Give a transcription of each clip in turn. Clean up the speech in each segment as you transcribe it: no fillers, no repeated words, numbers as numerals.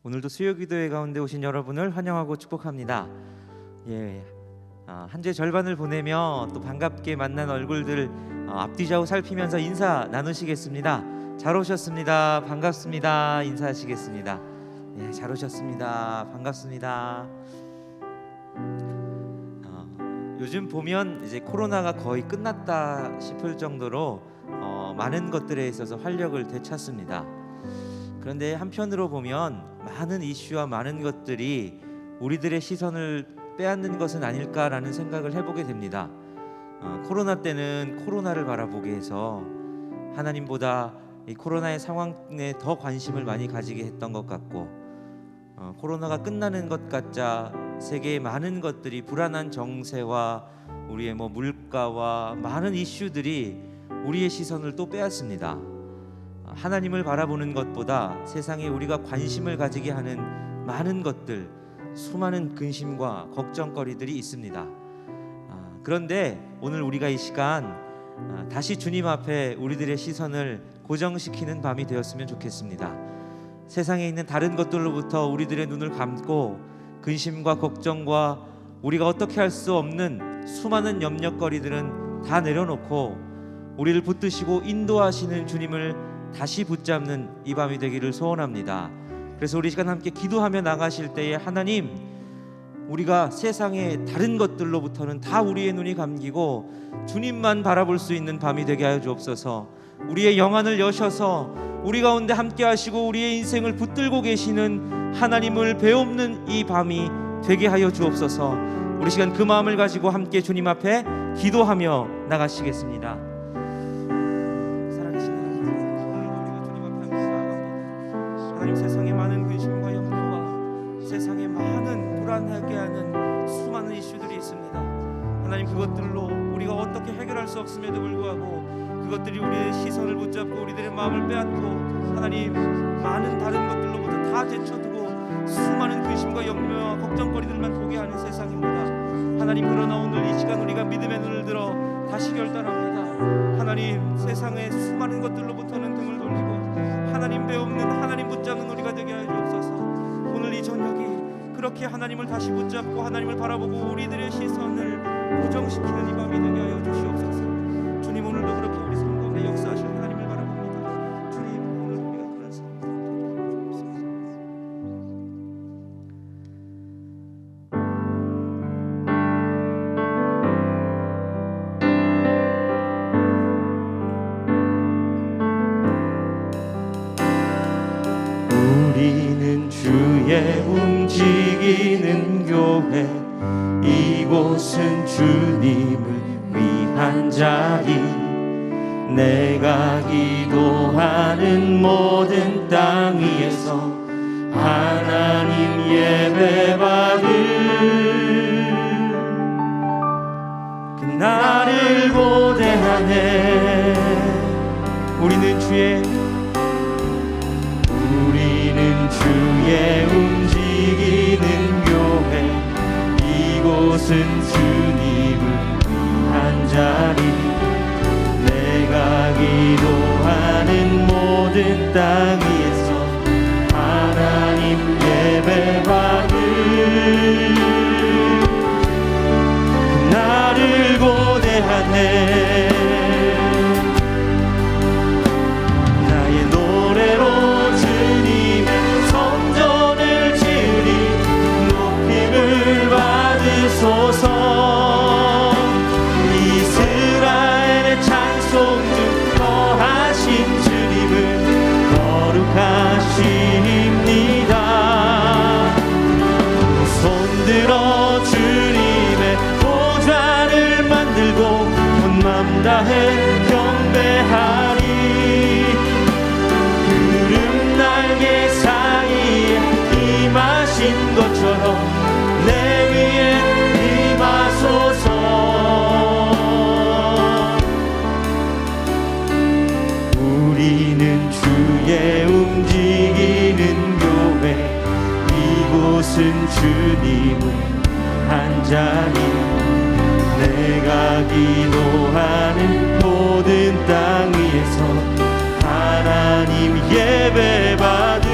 오늘도 수요기도회 가운데 오신 여러분을 환영하고 축복합니다. 한 주의 절반을 보내며 또 반갑게 만난 얼굴들 앞뒤 좌우 살피면서 인사 나누시겠습니다. 잘 오셨습니다. 반갑습니다. 인사하시겠습니다. 잘 오셨습니다. 반갑습니다. 요즘 보면 이제 코로나가 거의 끝났다 싶을 정도로 많은 것들에 있어서 활력을 되찾습니다. 그런데 한편으로 보면 많은 이슈와 많은 것들이 우리들의 시선을 빼앗는 것은 아닐까라는 생각을 해보게 됩니다. 코로나 때는 코로나를 바라보게 해서 하나님보다 이 코로나의 상황에 더 관심을 많이 가지게 했던 것 같고, 코로나가 끝나는 것 같자 세계의 많은 것들이 불안한 정세와 우리의 물가와 많은 이슈들이 우리의 시선을 또 빼앗습니다. 하나님을 바라보는 것보다 세상에 우리가 관심을 가지게 하는 많은 것들, 수많은 근심과 걱정거리들이 있습니다. 그런데 오늘 우리가 이 시간 다시 주님 앞에 우리들의 시선을 고정시키는 밤이 되었으면 좋겠습니다. 세상에 있는 다른 것들로부터 우리들의 눈을 감고 근심과 걱정과 우리가 어떻게 할 수 없는 수많은 염려거리들은 다 내려놓고 우리를 붙드시고 인도하시는 주님을 다시 붙잡는 이 밤이 되기를 소원합니다. 그래서 우리 시간 함께 기도하며 나가실 때에 하나님, 우리가 세상의 다른 것들로부터는 다 우리의 눈이 감기고 주님만 바라볼 수 있는 밤이 되게 하여 주옵소서. 우리의 영안을 여셔서 우리 가운데 함께 하시고 우리의 인생을 붙들고 계시는 하나님을 배움는 이 밤이 되게 하여 주옵소서. 우리 시간 그 마음을 가지고 함께 주님 앞에 기도하며 나가시겠습니다. 살아계신 하나님, 우리가 주님 앞에 함께 나아갑니다. 하나님, 세상의 많은 근심과 염려와 세상의 많은 불안하게 하는 수많은 이슈들이 있습니다. 하나님, 그것들로 우리가 어떻게 해결할 수 없음에도 불구하고 그것들이 우리의 시선을 붙잡고 우리들의 마음을 빼앗고 하나님, 많은 다른 것들로부터 다 제쳐두고 수많은 근심과 염려와 걱정거리들만 보게 하는 세상입니다. 하나님, 그러나 오늘 이 시간 우리가 믿음의 눈을 들어 다시 결단합니다. 하나님, 세상의 수많은 것들로부터는 등을 돌리고 하나님 배우는 하나님 붙잡는 우리가 되게 하여 주옵소서. 오늘 이 저녁이 그렇게 하나님을 다시 붙잡고 하나님을 바라보고 우리들의 시선을 고정시키는 이 밤이 되게 하여 주시옵소서. 주님, 오늘도 그렇게 우리 삶 가운데 역사하실 하나님을 바라봅니다. 주님, 오늘 우리가 그런 삶 우리는 주의 움직이는 교회, 이곳은 주님을 위한 자리, 내가 기도하는 모든 땅 위에서 하나님 예배받을 그날을 고대하네. 우리는 주의 움직이는 교회, 이곳은 주님을 위한 자리, 내가 기도하는 모든 땅 위에서 하나님 예배받을 그날을 고대하네. 나의 노래로 주님의 성전을 지으리, 높임을 받으소서. 이스라엘의 찬송 중 거하신 주님은 거룩하십니다. 손들어 주님의 보좌를 만들고 온 맘 다해 경배하리. 구름 날개 사이에 임하신 것처럼 내 위에 임하소서. 우리는 주의 움직이는 교회, 이곳은 주님을 한 자리, 내가 기도하는 모든 땅 위에서 하나님 예배받을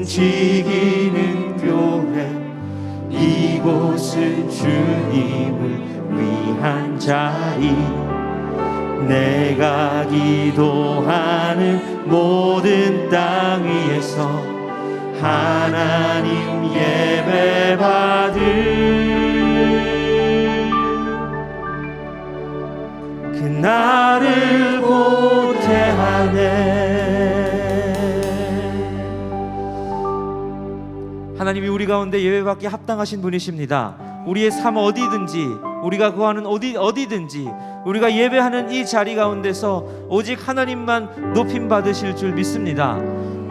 움직이는 교회 이곳은 주님을 위한 자리 내가 기도하는 모든 땅 위에서 하나님 예배받을 그날을 고대하네. 하나님이 우리 가운데 예배받기 합당하신 분이십니다. 우리의 삶 어디든지 우리가 거하는 어디든지 우리가 예배하는 이 자리 가운데서 오직 하나님만 높임 받으실 줄 믿습니다.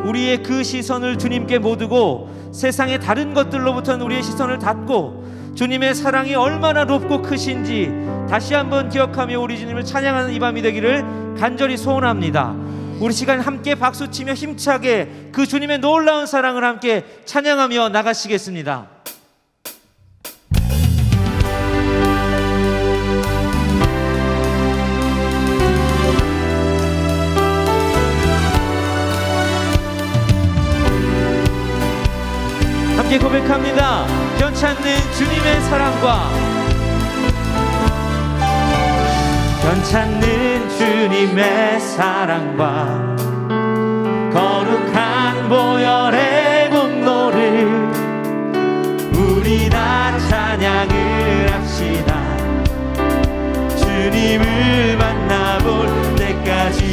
우리의 그 시선을 주님께 모두고 세상의 다른 것들로부터는 우리의 시선을 닫고 주님의 사랑이 얼마나 높고 크신지 다시 한번 기억하며 우리 주님을 찬양하는 이 밤이 되기를 간절히 소원합니다. 우리 시간 함께 박수치며 힘차게 그 주님의 놀라운 사랑을 함께 찬양하며 나가시겠습니다. 함께 고백합니다. 변찮는 주님의 사랑과 변찮는 주님의 사랑과 거룩한 보혈의 공로를 우리 다 찬양을 합시다. 주님을 만나볼 때까지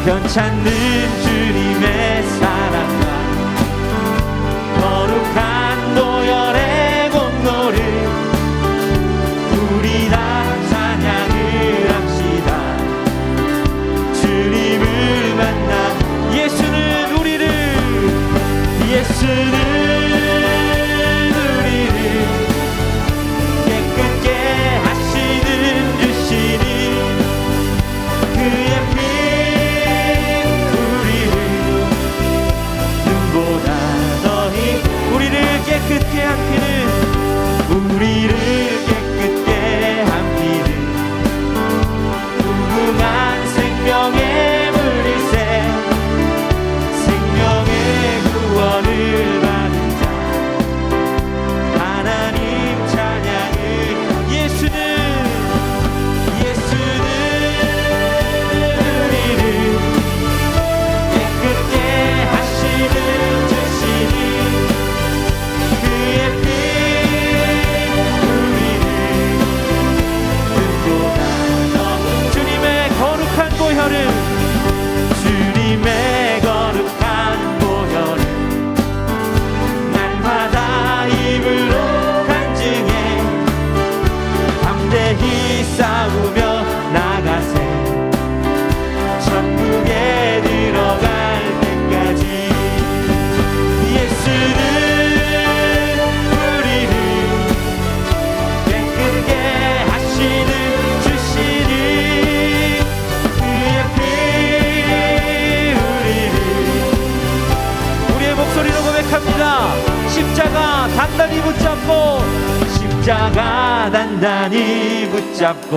변찮는 주님의 사랑과 거룩한 보혈의 공로를 우리 다 찬양을 합시다. 주님을 만나 예수는 우리를 깨끗게 하시는 주시니 그의 피 깨끗게 한 피는 우리를 깨끗게 한 피는 무궁한 생명의 물일새 생명의 구원을 받은 자 하나님 찬양을 예수는 우리를 깨끗게 하시는 주시니 주님의 거룩한 보혈을 날마다 입으로 간증해 담대히 싸우며 나가세 천국에 들어갈 때까지 예수는 우리를 깨끗게 하시는 주시니 목소리로 고백합니다. 십자가 단단히 붙잡고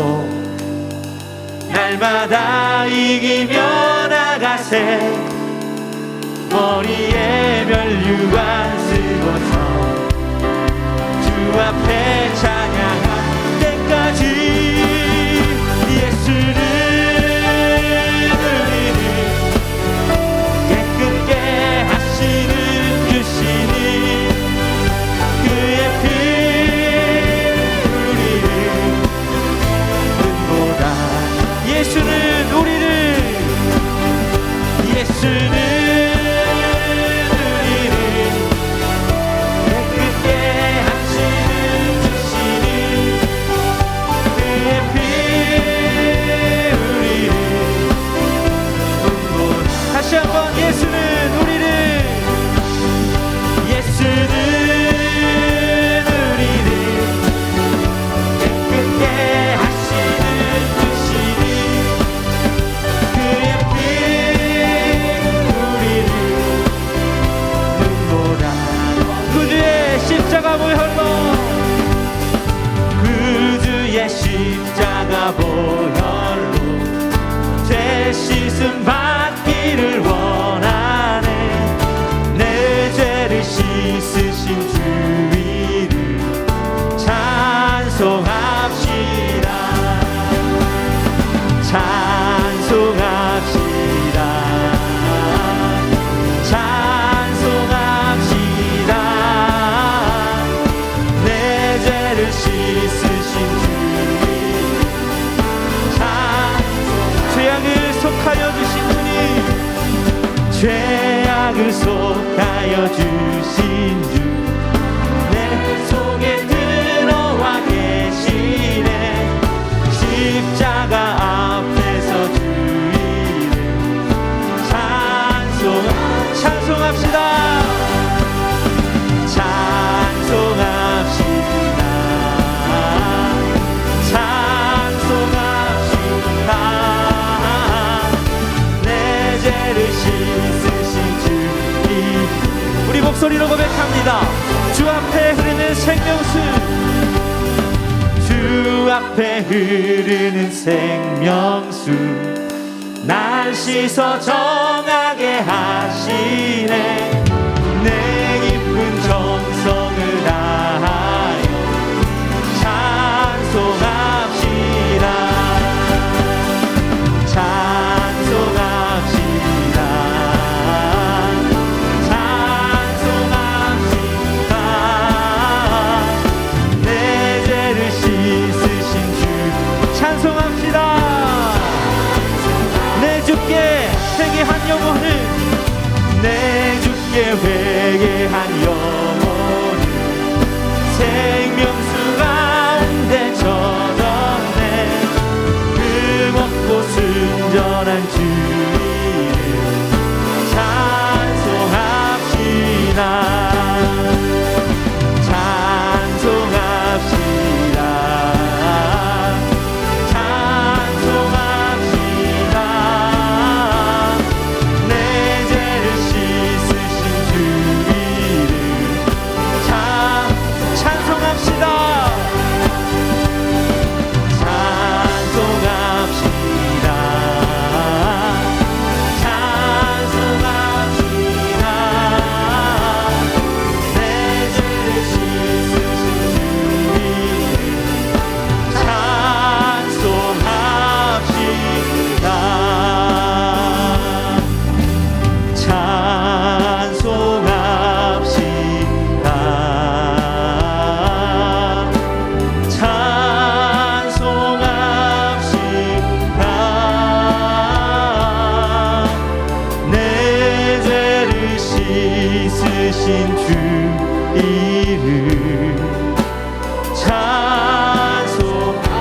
날마다 이기며 나가세 머리에 면류관 쓰고서 주 앞에 찬양할 때까지 예수는 우리를 깨끗게 하시는 주시니 그의 피 우리를 눈보다 예수는 우리를 깨끗게 하시는 주시니 그의 피 우리를 눈보다 다시 한번 예수는 우리를 깨끗게 하시는 주시니 그의 피 우리를 눈보다 구주의 십자가 보혈로 구주의 십자가 보혈로 죄 씻음 받기를 죄악을 속하여 주신 주 내 속에 들어와 계시네. 십자가 앞에서 주 이름 찬송합시다. 우리 목소리로 고백합니다. 주 앞에 흐르는 생명수, 주 앞에 흐르는 생명수, 날 씻어 정하게 하시네. 내 깊은 정성을 다하여 찬송합시다. 회개한 영혼을, 내 주께 회개한 영혼을 생명수 가운데 젖었네. 흠없고 순전한 주 이름 찬송합시다.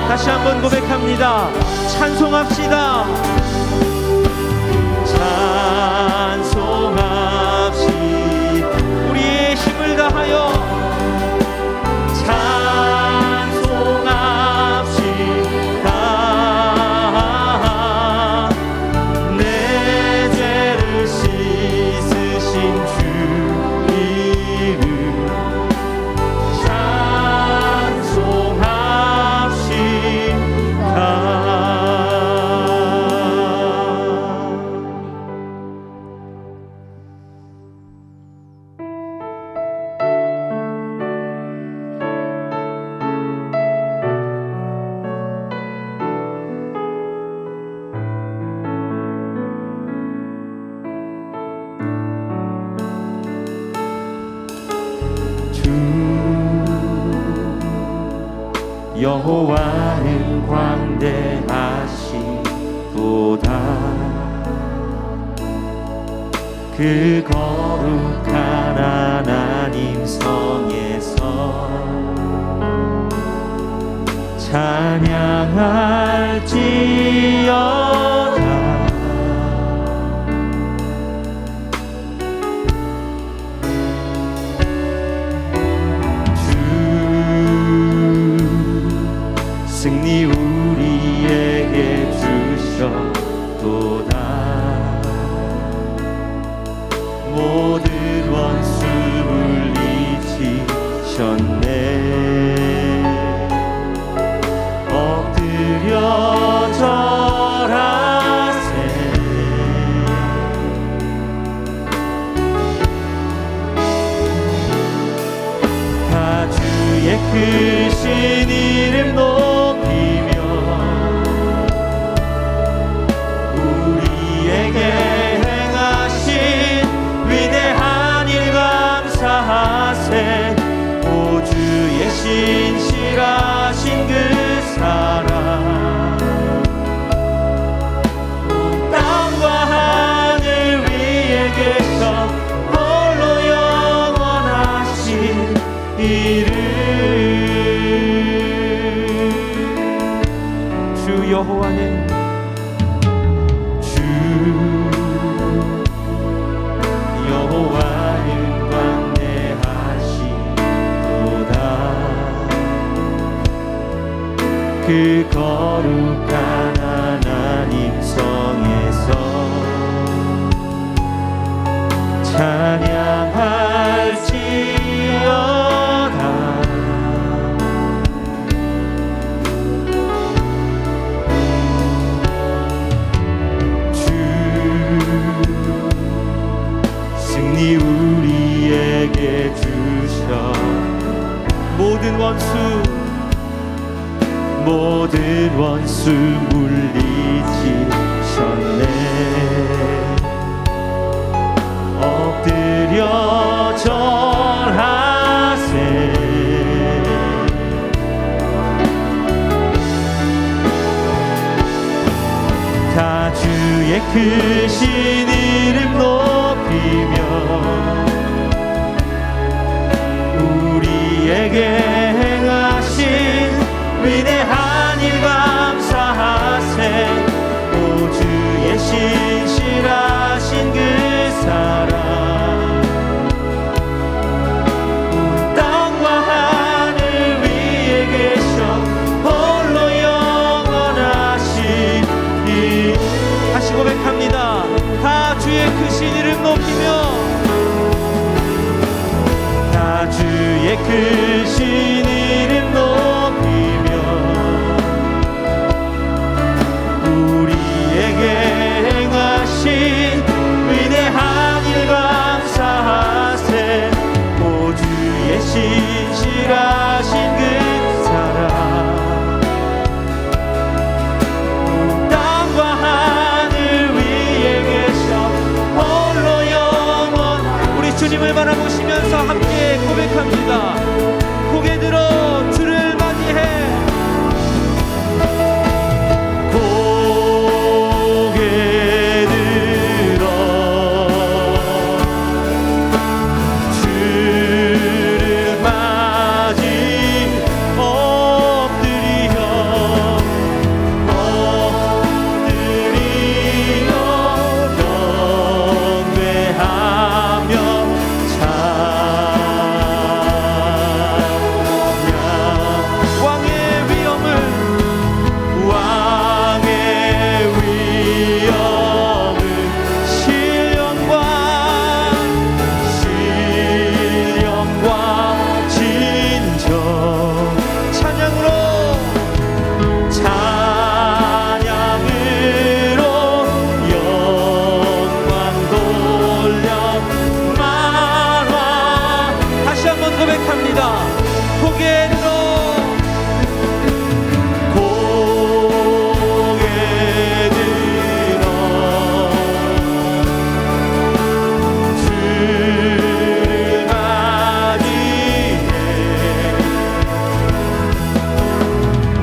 다시 한번 고백합니다. 찬송합시다. 찬송합시다. 우리의 힘을 다하여 찬송합시다. 내 죄를 씻으신 주 이름 여호와는 광대하시도다. 그 거룩한 하나님 성에서 찬양할지어다. 승리 우리에게 주셨도다. 모든 원수 물리치셨네. 엎드려 절하세. 다 주의 크신 이름 높이며 우리에게 행하신 위대한 일 감사하세. 오 주의 신실하신 그 사랑 온 땅과 하늘 위에 여호와는 주 여호와는 광대하시도다. 그 거룩한 하나님 성에서 찬양할지어다. 주 승리 우리에게 주셔. 모든 원수 물리치셨네. 엎드려 절하세. 다 주의 크신 이름 높이며 우리에게 행하신 위대한 일 감사하세. 오 주의 신실하신 그 사랑 온 땅과 하늘 위에 계셔 홀로 영원하시니. 다시 고백합니다. 다 주의 크신 이름 높이며 다 주의 크신 이름 높이며 우리에게 행하신 위대한 일 감사하세. 오 주의 신실하신 그 사랑 온 땅과 하늘 위에 계셔 홀로 영원. 우리 주님을 바라보시면서 함께 고백합니다. 고개 들어 주를 맞이해. 고개 들어 주를 맞이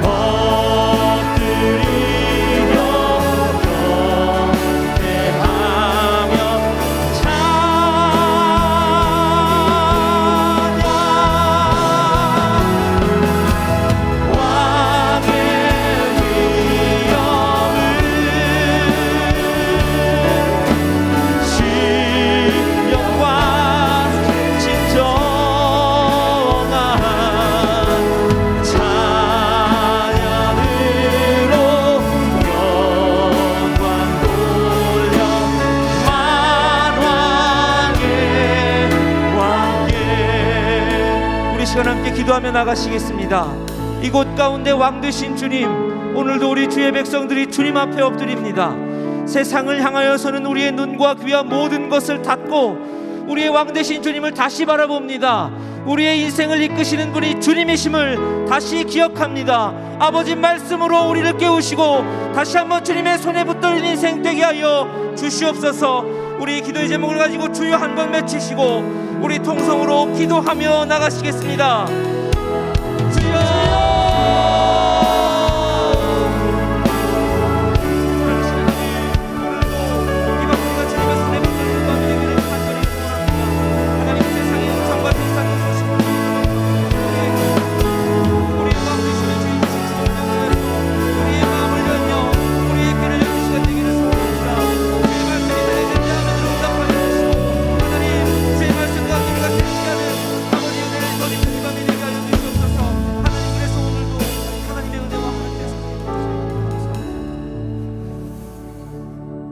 엎드려 경배하며 시간 함께 기도하며 나가시겠습니다. 이곳 가운데 왕 되신 주님, 오늘도 우리 주의 백성들이 주님 앞에 엎드립니다. 세상을 향하여서는 우리의 눈과 귀와 모든 것을 닫고 우리의 왕 되신 주님을 다시 바라봅니다. 우리의 인생을 이끄시는 분이 주님이심을 다시 기억합니다. 아버지 말씀으로 우리를 깨우시고 다시 한번 주님의 손에 붙들린 인생 되게 하여 주시옵소서. 우리 기도의 제목을 가지고 주여 한번 외치시고 우리 통성으로 기도하며 나가시겠습니다. 주여! 우리의 마음을 열며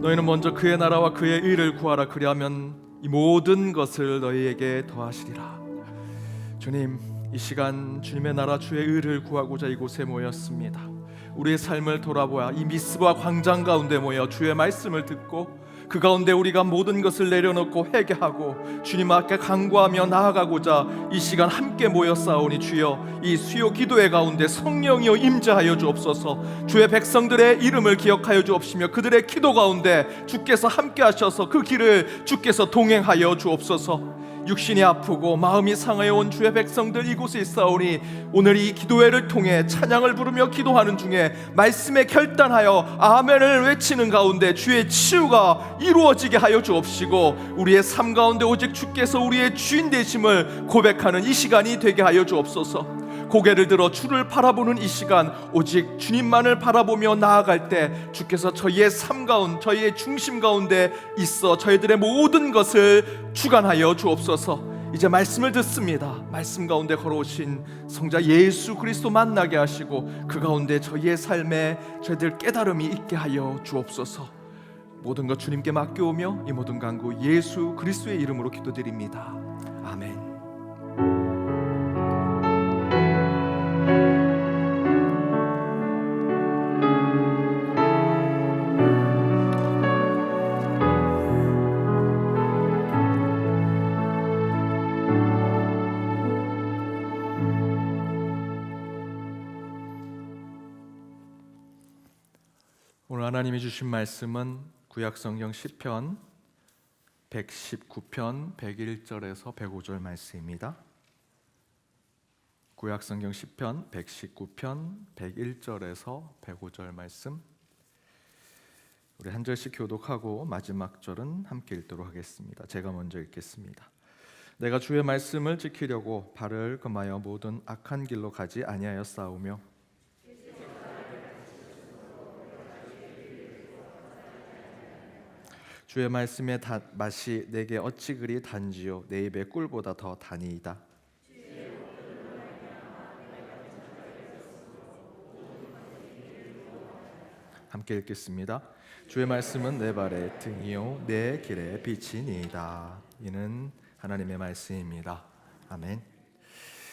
너희는 먼저 그의 나라와 그의 의를 구하라. 그리하면 이 모든 것을 너희에게 더하시리라. 주님, 이 시간 주님의 나라 주의 의를 구하고자 이곳에 모였습니다. 우리의 삶을 돌아보아 이 미스바 광장 가운데 모여 주의 말씀을 듣고 그 가운데 우리가 모든 것을 내려놓고 회개하고 주님 앞에 간구하며 나아가고자 이 시간 함께 모였사오니 주여, 이 수요 기도회 가운데 성령이여 임재하여 주옵소서. 주의 백성들의 이름을 기억하여 주옵시며 그들의 기도 가운데 주께서 함께 하셔서 그 길을 주께서 동행하여 주옵소서. 육신이 아프고 마음이 상하여 온 주의 백성들 이곳에 있사오니 오늘 이 기도회를 통해 찬양을 부르며 기도하는 중에 말씀에 결단하여 아멘을 외치는 가운데 주의 치유가 이루어지게 하여 주옵시고 우리의 삶 가운데 오직 주께서 우리의 주인 되심을 고백하는 이 시간이 되게 하여 주옵소서. 고개를 들어 주를 바라보는 이 시간, 오직 주님만을 바라보며 나아갈 때 주께서 저희의 삶 가운데, 저희의 중심 가운데 있어 저희들의 모든 것을 주관하여 주옵소서. 이제 말씀을 듣습니다. 말씀 가운데 걸어오신 성자 예수 그리스도 만나게 하시고 그 가운데 저희의 삶에 저희들 깨달음이 있게 하여 주옵소서. 모든 것 주님께 맡겨오며 이 모든 간구 예수 그리스도의 이름으로 기도드립니다. 아멘. 오늘 하나님이 주신 말씀은 구약성경 시편 119편 101절에서 105절 말씀입니다. 구약성경 시편 119편 101절에서 105절 말씀, 우리 한 절씩 교독하고 마지막 절은 함께 읽도록 하겠습니다. 제가 먼저 읽겠습니다. 내가 주의 말씀을 지키려고 발을 금하여 모든 악한 길로 가지 아니하였사오며 주의 말씀의 맛이 내게 어찌 그리 단지요 내 입의 꿀보다 더 다니이다. 함께 읽겠습니다. 주의 말씀은 내 발의 등이요 내 길의 빛이니이다. 이는 하나님의 말씀입니다. 아멘.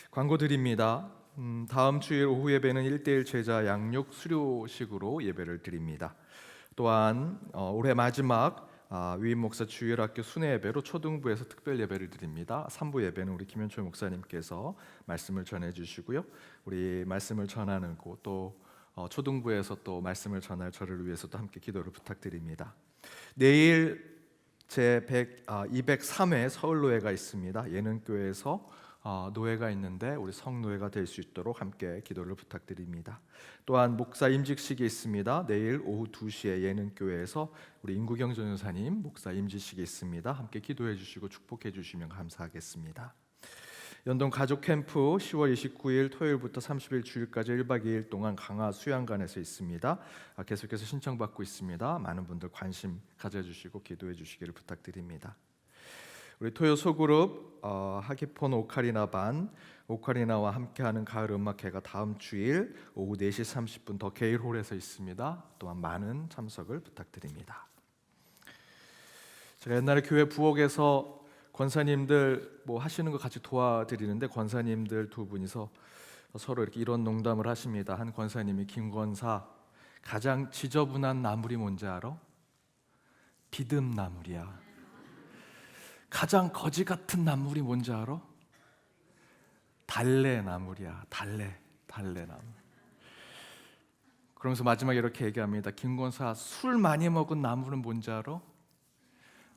광고 드립니다. 다음 주일 오후 예배는 1:1 제자 양육 수료식으로 예배를 드립니다. 또한 올해 마지막 위임 목사 주일학교 순회 예배로 초등부에서 특별 예배를 드립니다. 3부 예배는 우리 김현철 목사님께서 말씀을 전해 주시고요. 우리 말씀을 전하는 곳 또 초등부에서 또 말씀을 전할 저를 위해서도 함께 기도를 부탁드립니다. 내일 제 203회 서울노회가 있습니다. 예능교회에서 노회가 있는데 우리 성노회가 될 수 있도록 함께 기도를 부탁드립니다. 또한 목사 임직식이 있습니다. 내일 오후 2시에 예능교회에서 우리 임구경 전도사님 목사 임직식이 있습니다. 함께 기도해 주시고 축복해 주시면 감사하겠습니다. 연동 가족 캠프 10월 29일 토요일부터 30일 주일까지 1박 2일 동안 강화 수양관에서 있습니다. 계속해서 신청받고 있습니다. 많은 분들 관심 가져주시고 기도해 주시기를 부탁드립니다. 우리 토요 소그룹 하기폰 오카리나 반 오카리나와 함께하는 가을 음악회가 다음 주일 오후 4시 30분 더 게일홀에서 있습니다. 또한 많은 참석을 부탁드립니다. 제가 옛날에 교회 부엌에서 권사님들 뭐 하시는 거 같이 도와드리는데 권사님들 두 분이서 서로 이렇게 이런 농담을 하십니다. 한 권사님이 김권사 가장 지저분한 나물이 뭔지 알아? 비듬나물이야. 가장 거지 같은 나물이 뭔지 알아? 달래나물이야. 달래나물. 그러면서 마지막에 이렇게 얘기합니다. 김권사 술 많이 먹은 나물은 뭔지 알아?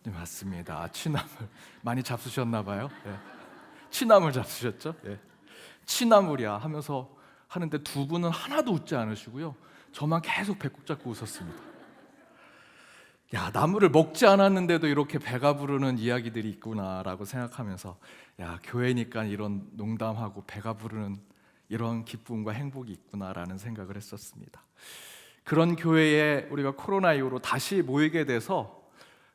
네, 맞습니다. 취나물 많이 잡수셨나 봐요. 네. 취나물 잡수셨죠? 네. 취나물이야 하면서 하는데 두 분은 하나도 웃지 않으시고요. 저만 계속 배꼽 잡고 웃었습니다. 야, 나물을 먹지 않았는데도 이렇게 배가 부르는 이야기들이 있구나라고 생각하면서 야, 교회니까 이런 농담하고 배가 부르는 이런 기쁨과 행복이 있구나라는 생각을 했었습니다. 그런 교회에 우리가 코로나 이후로 다시 모이게 돼서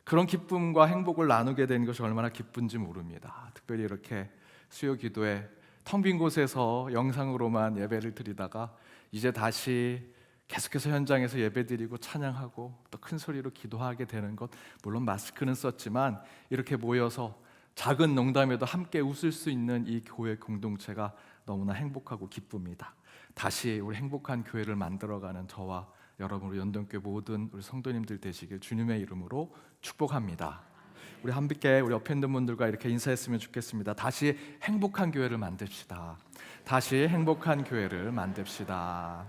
그런 기쁨과 행복을 나누게 된 것이 얼마나 기쁜지 모릅니다. 특별히 이렇게 수요 기도에 텅 빈 곳에서 영상으로만 예배를 드리다가 이제 다시 계속해서 현장에서 예배드리고 찬양하고 또 큰 소리로 기도하게 되는 것, 물론 마스크는 썼지만 이렇게 모여서 작은 농담에도 함께 웃을 수 있는 이 교회 공동체가 너무나 행복하고 기쁩니다. 다시 우리 행복한 교회를 만들어가는 저와 여러분, 우리 연동교회 모든 우리 성도님들 되시길 주님의 이름으로 축복합니다. 우리 함께 우리 옆에 있는 분들과 이렇게 인사했으면 좋겠습니다. 다시 행복한 교회를 만듭시다. 다시 행복한 교회를 만듭시다.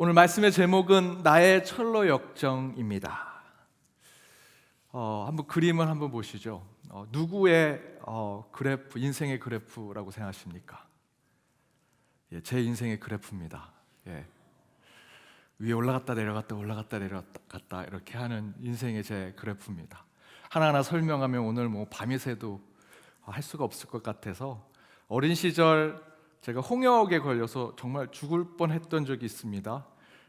오늘 말씀의 제목은 나의 철로 역정입니다. 한번 그림을 한번 보시죠. 누구의 그래프, 인생의 그래프라고 생각하십니까? 예, 제 인생의 그래프입니다. 예. 위에 올라갔다 내려갔다 올라갔다 내려갔다 이렇게 하는 인생의 제 그래프입니다. 하나하나 설명하면 오늘 뭐 밤이 새도 할 수가 없을 것 같아서, 어린 시절 제가 홍역에 걸려서 정말 죽을 뻔했던 적이 있습니다.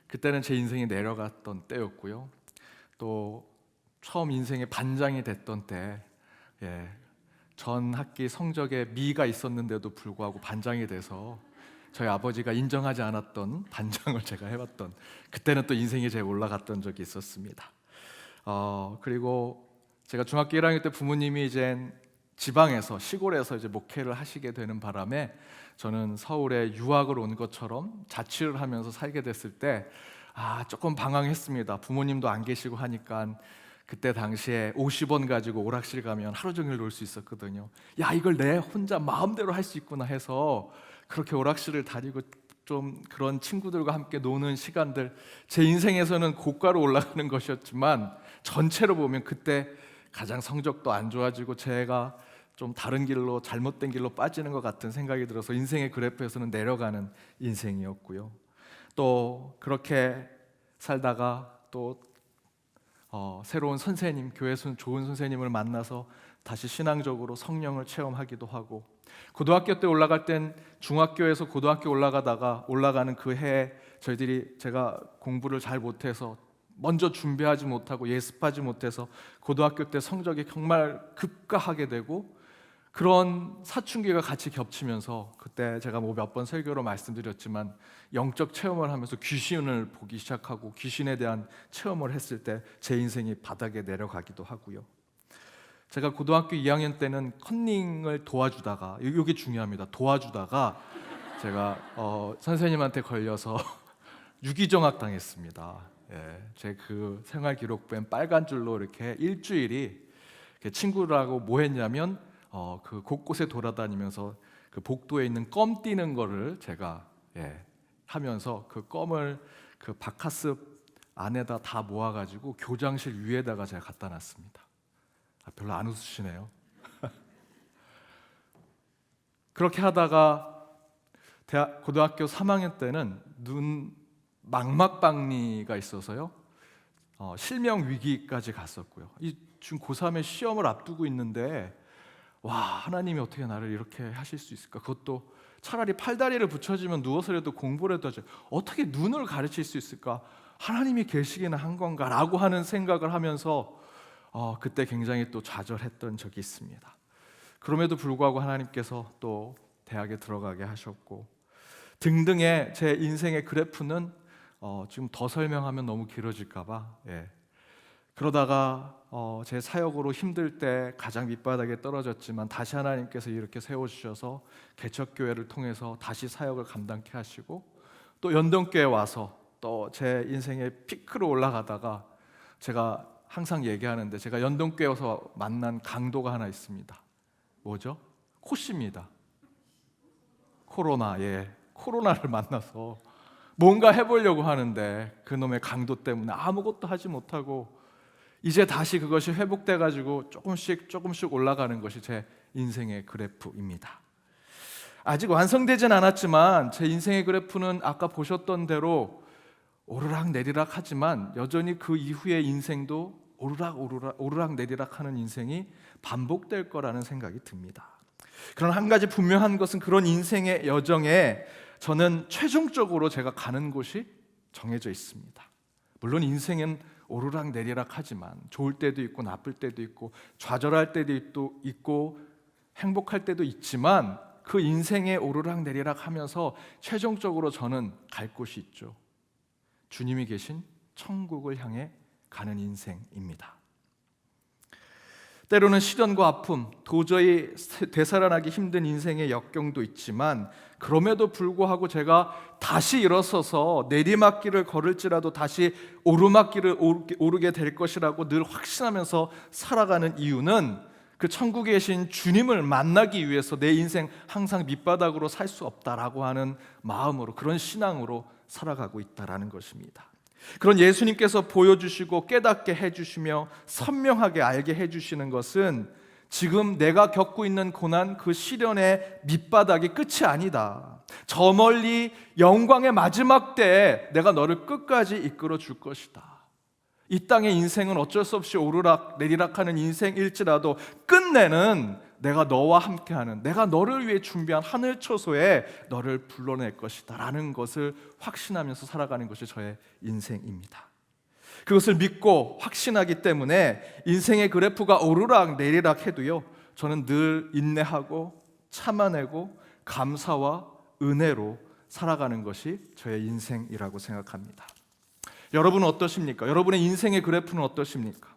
그때는 제 인생이 내려갔던 때였고요. 또 처음 인생의 반장이 됐던 때, 전 학기 성적에 미가 있었는데도 불구하고 반장이 돼서 저희 아버지가 인정하지 않았던 반장을 제가 해봤던, 그때는 또 인생이 제일 올라갔던 적이 있었습니다. 그리고 제가 중학교 1학년 때 부모님이 이제 지방에서, 시골에서 이제 목회를 하시게 되는 바람에 저는 서울에 유학을 온 것처럼 자취를 하면서 살게 됐을 때 조금 방황했습니다. 부모님도 안 계시고 하니까 그때 당시에 50원 가지고 오락실 가면 하루 종일 놀 수 있었거든요. 야, 이걸 내 혼자 마음대로 할 수 있구나 해서 그렇게 오락실을 다니고 좀 그런 친구들과 함께 노는 시간들, 제 인생에서는 고가로 올라가는 것이었지만 전체로 보면 그때 가장 성적도 안 좋아지고 제가 좀 다른 길로, 잘못된 길로 빠지는 것 같은 생각이 들어서 인생의 그래프에서는 내려가는 인생이었고요. 또 그렇게 살다가 또 새로운 선생님, 교회에서 좋은 선생님을 만나서 다시 신앙적으로 성령을 체험하기도 하고, 고등학교 때 올라갈 땐 중학교에서 고등학교 올라가는 그 해에 제가 공부를 잘 못해서 먼저 준비하지 못하고 예습하지 못해서 고등학교 때 성적이 정말 급가하게 되고, 그런 사춘기가 같이 겹치면서 그때 제가 뭐 몇 번 설교로 말씀드렸지만 영적 체험을 하면서 귀신을 보기 시작하고 귀신에 대한 체험을 했을 때 제 인생이 바닥에 내려가기도 하고요. 제가 고등학교 2학년 때는 컨닝을 도와주다가, 이게 중요합니다. 도와주다가 제가 선생님한테 걸려서 유기정학 당했습니다. 제 그 생활 기록부엔 빨간 줄로 이렇게 일주일이 친구들하고 뭐 했냐면 그 곳곳에 돌아다니면서 그 복도에 있는 껌 띄는 거를 제가 하면서 그 껌을 그 바카스 안에다 다 모아가지고 교장실 위에다가 제가 갖다 놨습니다. 별로 안 웃으시네요. 그렇게 하다가 고등학교 3학년 때는 눈 망막박리가 있어서요, 실명 위기까지 갔었고요. 지금 고3의 시험을 앞두고 있는데, 와, 하나님이 어떻게 나를 이렇게 하실 수 있을까? 그것도 차라리 팔다리를 붙여주면 누워서라도 공부를 하지, 어떻게 눈을 가르칠 수 있을까? 하나님이 계시기는 한 건가? 라고 하는 생각을 하면서 그때 굉장히 또 좌절했던 적이 있습니다. 그럼에도 불구하고 하나님께서 또 대학에 들어가게 하셨고 등등의 제 인생의 그래프는 지금 더 설명하면 너무 길어질까 봐 그러다가 제 사역으로 힘들 때 가장 밑바닥에 떨어졌지만 다시 하나님께서 이렇게 세워주셔서 개척교회를 통해서 다시 사역을 감당케 하시고, 또 연동교회 와서 또 제 인생의 피크로 올라가다가, 제가 항상 얘기하는데 제가 연동교회에서 만난 강도가 하나 있습니다. 뭐죠? 코씨입니다. 코로나를 만나서 뭔가 해보려고 하는데 그놈의 강도 때문에 아무것도 하지 못하고, 이제 다시 그것이 회복돼가지고 조금씩 올라가는 것이 제 인생의 그래프입니다. 아직 완성되진 않았지만 제 인생의 그래프는 아까 보셨던 대로 오르락 내리락 하지만 여전히 그 이후의 인생도 오르락 내리락 하는 인생이 반복될 거라는 생각이 듭니다. 그러나 한 가지 분명한 것은 그런 인생의 여정에 저는 최종적으로 제가 가는 곳이 정해져 있습니다. 물론 인생은 오르락 내리락 하지만 좋을 때도 있고 나쁠 때도 있고 좌절할 때도 있고 행복할 때도 있지만, 그 인생에 오르락내리락 하면서 최종적으로 저는 갈 곳이 있죠. 주님이 계신 천국을 향해 가는 인생입니다. 때로는 시련과 아픔, 도저히 되살아나기 힘든 인생의 역경도 있지만 그럼에도 불구하고 제가 다시 일어서서 내리막길을 걸을지라도 다시 오르막길을 오르게 될 것이라고 늘 확신하면서 살아가는 이유는 그 천국에 계신 주님을 만나기 위해서 내 인생 항상 밑바닥으로 살 수 없다라고 하는 마음으로, 그런 신앙으로 살아가고 있다라는 것입니다. 그런 예수님께서 보여주시고 깨닫게 해주시며 선명하게 알게 해주시는 것은 지금 내가 겪고 있는 고난, 그 시련의 밑바닥이 끝이 아니다. 저 멀리 영광의 마지막 때에 내가 너를 끝까지 이끌어 줄 것이다. 이 땅의 인생은 어쩔 수 없이 오르락 내리락하는 인생일지라도 끝내는 내가 너와 함께하는, 내가 너를 위해 준비한 하늘 처소에 너를 불러낼 것이다 라는 것을 확신하면서 살아가는 것이 저의 인생입니다. 그것을 믿고 확신하기 때문에 인생의 그래프가 오르락 내리락 해도요, 저는 늘 인내하고 참아내고 감사와 은혜로 살아가는 것이 저의 인생이라고 생각합니다. 여러분은 어떠십니까? 여러분의 인생의 그래프는 어떠십니까?